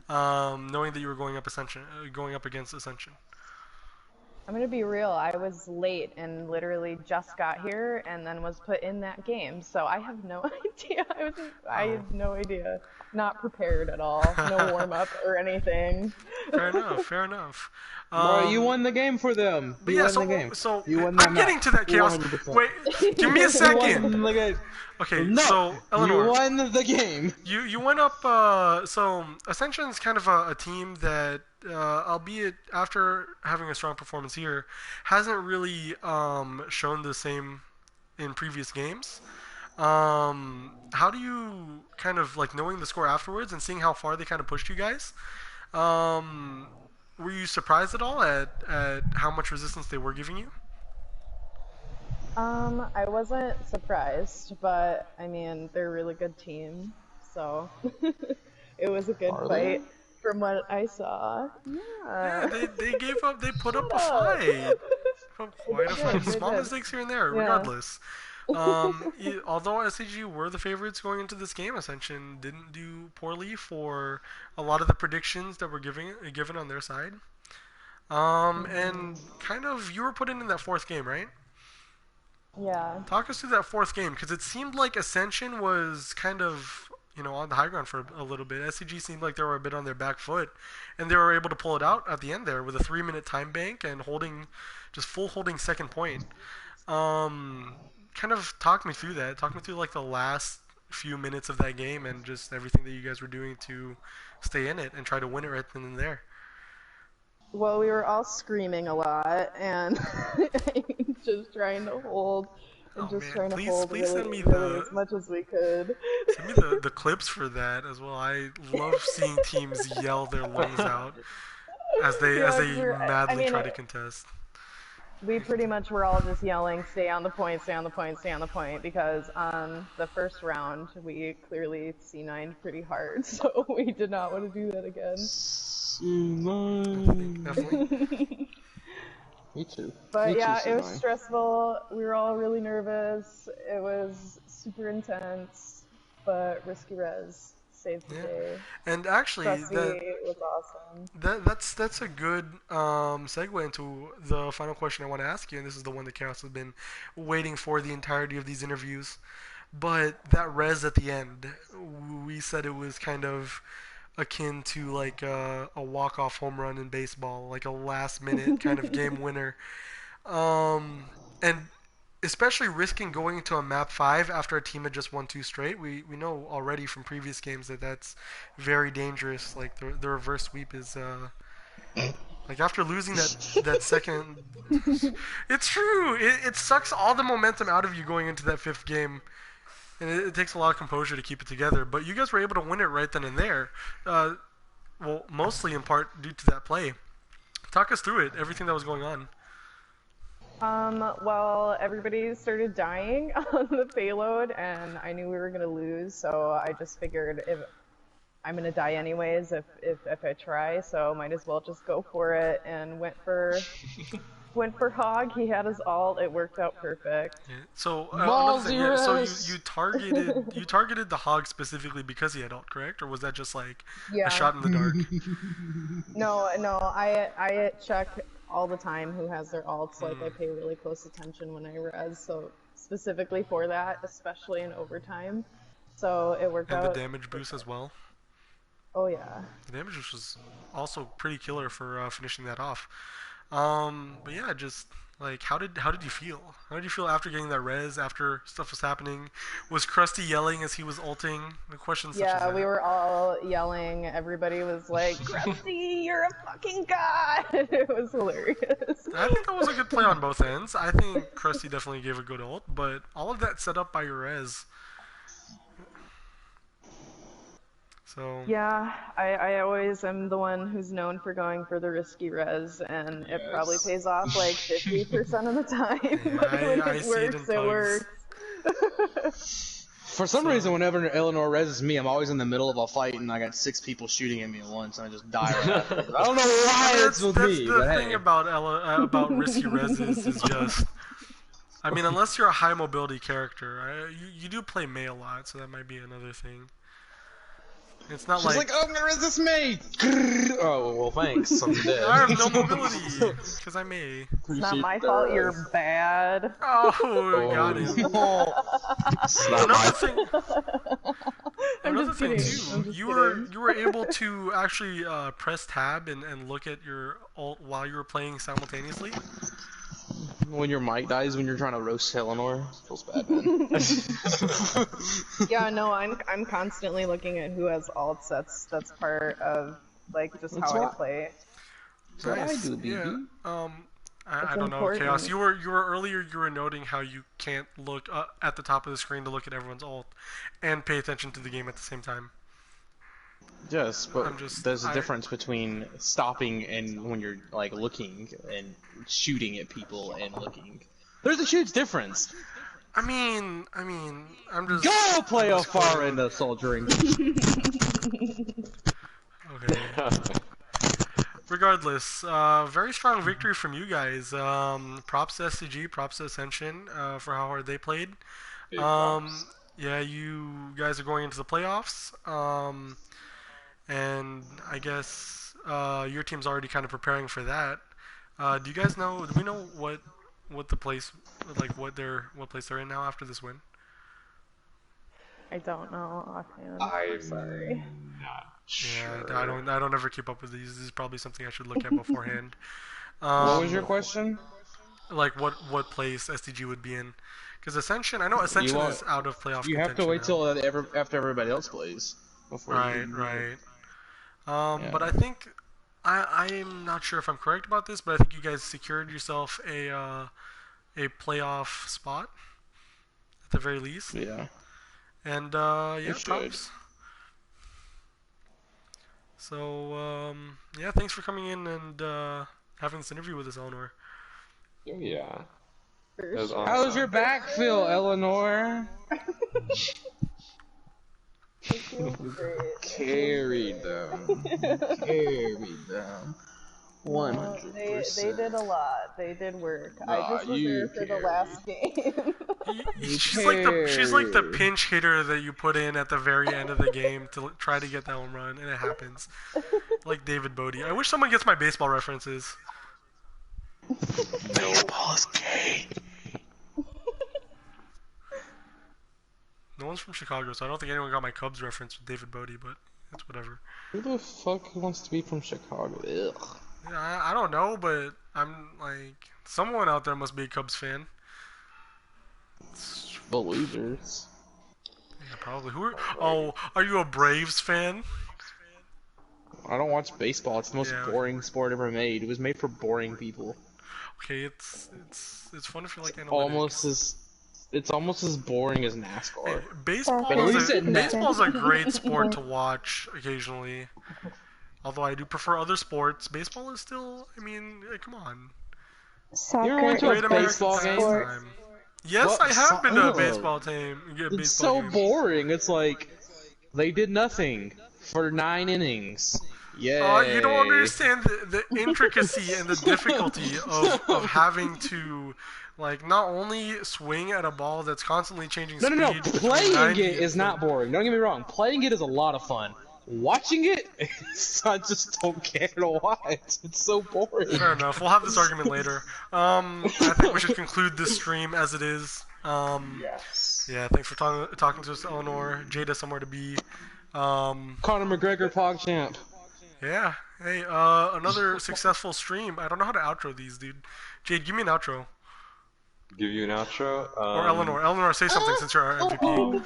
knowing that you were going up against Ascension. I'm gonna be real, I was late and literally just got here and then was put in that game, so I have no idea. I had no idea. Not prepared at all. No warm-up or anything. Fair enough. Bro, you won the game for them. You won the game. So you won I'm getting to that, Chaos. 100%. Wait, give me a second. You won the game. Okay, No, so Eleanor, you won the game. You went up. So Ascension's kind of a team that, albeit after having a strong performance here, hasn't really shown the same in previous games. How do you kind of like knowing the score afterwards and seeing how far they kind of pushed you guys? Were you surprised at all at how much resistance they were giving you? I wasn't surprised, but I mean, they're a really good team, so it was a good fight from what I saw. Yeah, they gave up. They put up a fight. Quite a fight. Small mistakes here and there, regardless. Although SDG were the favorites going into this game, Ascension didn't do poorly for a lot of the predictions that were given on their side. And kind of, you were put in that fourth game, right? Yeah. Talk us through that fourth game, because it seemed like Ascension was kind of, on the high ground for a little bit. SCG seemed like they were a bit on their back foot, and they were able to pull it out at the end there with a 3-minute time bank and holding second point. Kind of talk me through that. Talk me through like the last few minutes of that game and just everything that you guys were doing to stay in it and try to win it right then and there. Well, we were all screaming a lot and just trying to hold and trying to hold really as much as we could. Send me the clips for that as well. I love seeing teams yell their lungs out as they madly try to contest. We pretty much were all just yelling, stay on the point, stay on the point, stay on the point, because on the first round, we clearly C9'd pretty hard, so we did not want to do that again. Definitely. Me too. But yeah, it was stressful. We were all really nervous. It was super intense, but risky res saved the day. And actually, it was awesome. That's a good segue into the final question I want to ask you, and this is the one that Chaos has been waiting for the entirety of these interviews. But that res at the end, we said it was kind of akin to like a walk-off home run in baseball, like a last-minute kind of game winner. And especially risking going into a map 5 after a team had just won 2 straight. We know already from previous games that that's very dangerous. Like the reverse sweep is like after losing that second. It's true. It sucks all the momentum out of you going into that 5th game. And it takes a lot of composure to keep it together. But you guys were able to win it right then and there. Well, mostly in part due to that play. Talk us through it, everything that was going on. Well, everybody started dying on the payload, and I knew we were going to lose, so I just figured if I'm going to die anyways if I try, so might as well just go for it, and went for Hog. He had his ult. It worked out perfect. Yeah. So so you targeted the Hog specifically because he had ult, correct? Or was that just like a shot in the dark? No, I check all the time who has their ults. Like I pay really close attention when I res. So specifically for that, especially in overtime. So it worked out. And the damage boost as well. Oh yeah. The damage boost was also pretty killer for finishing that off. But yeah, just like how did you feel? How did you feel after getting that res? After stuff was happening, was Krusty yelling as he was ulting? The questions. Yeah, we were all yelling. Everybody was like, "Krusty, you're a fucking god!" It was hilarious. I think that was a good play on both ends. I think Krusty definitely gave a good ult, but all of that set up by your res. So yeah, I always am the one who's known for going for the risky res, and it probably pays off like 50% of the time. But when I it see it in works, it pugs. works. For some reason, whenever Eleanor reses me, I'm always in the middle of a fight and I got 6 people shooting at me at once, and I just die right after. I don't know why it's with me, That's but the thing hey. about risky reses is just. I mean, unless you're a high mobility character, you do play Mei a lot, so that might be another thing. It's not She's like, oh, I'm gonna resist me! Oh, well, thanks. I'm dead. I have no mobility, because I may. It's not my fault you're bad. Oh, got him. It's not my Another thing kidding. too, you were able to actually press tab and look at your ult while you were playing simultaneously. When your mic dies when you're trying to roast Eleanor, feels bad, man. Yeah, no, I'm constantly looking at who has ults. That's part of like just how I play. That's what I do, baby. Yeah. I don't know, important. Chaos. You were earlier. You were noting how you can't look at the top of the screen to look at everyone's ult, and pay attention to the game at the same time. Yes, but there's a difference between stopping and when you're like looking and shooting at people and looking. There's a huge difference. I mean, I'm just Go play a far end of soldiering. Okay. Regardless, very strong victory from you guys. Props to SDG, props to Ascension for how hard they played. Yeah, you guys are going into the playoffs. And I guess your team's already kind of preparing for that. Do you guys know? Do we know what the place, like what place they're in now after this win? I don't know offhand. I'm sorry. not sure. Yeah, I don't ever keep up with these. This is probably something I should look at beforehand. What was your question? Like what place SDG would be in? Because Ascension, I know Ascension is out of playoff. You have to wait till after everybody else plays. Before right. But I think I'm not sure if I'm correct about this, but I think you guys secured yourself a playoff spot at the very least. Yeah. And yeah, props. So yeah, thanks for coming in and having this interview with us, Eleanor. Yeah. How was your back feel, Eleanor? Carried them. 100%. They did a lot. They did work. I just was there for the last game. She's like the pinch hitter that you put in at the very end of the game to try to get that home run, and it happens. Like David Bodie. I wish someone gets my baseball references. baseball is gay. No one's from Chicago, so I don't think anyone got my Cubs reference with David Bodie, but it's whatever. Who the fuck wants to be from Chicago? Ugh. Yeah, I don't know, but I'm like, someone out there must be a Cubs fan. The losers. Yeah, probably. Are you a Braves fan? I don't watch baseball. It's the most boring sport ever made. It was made for boring people. Okay, it's fun if you like analytics. It's almost as boring as NASCAR. Hey, baseball's a great sport to watch occasionally. Although I do prefer other sports, baseball is still. I mean, come on. Soccer You ever went to a baseball game? Yes, I have been to a baseball team. It's so boring. It's like they did nothing for 9 innings. Yeah. You don't understand the intricacy and the difficulty of having to, like, not only swing at a ball that's constantly changing speed. No. Playing it is not boring. Don't get me wrong. Playing it is a lot of fun. Watching it, I just don't care to watch. It's so boring. Fair enough. We'll have this argument later. I think we should conclude this stream as it is. Yes. Yeah, thanks for talking to us, Eleanor. Jada, somewhere to be. Conor McGregor, PogChamp. Yeah. Hey, another successful stream. I don't know how to outro these, dude. Jade, give me an outro. Give you an outro? Or Eleanor. Eleanor, say something since you're our MVP.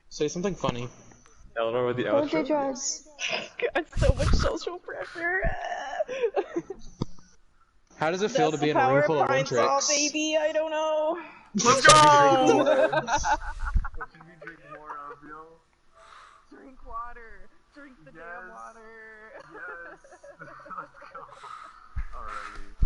Say something funny. Eleanor with the Hold your outro? drugs. God, so much social pressure. How does it feel to be in a room full of one tricks? Oh, baby, I don't know. Let's go! Drink water. Drink the damn water.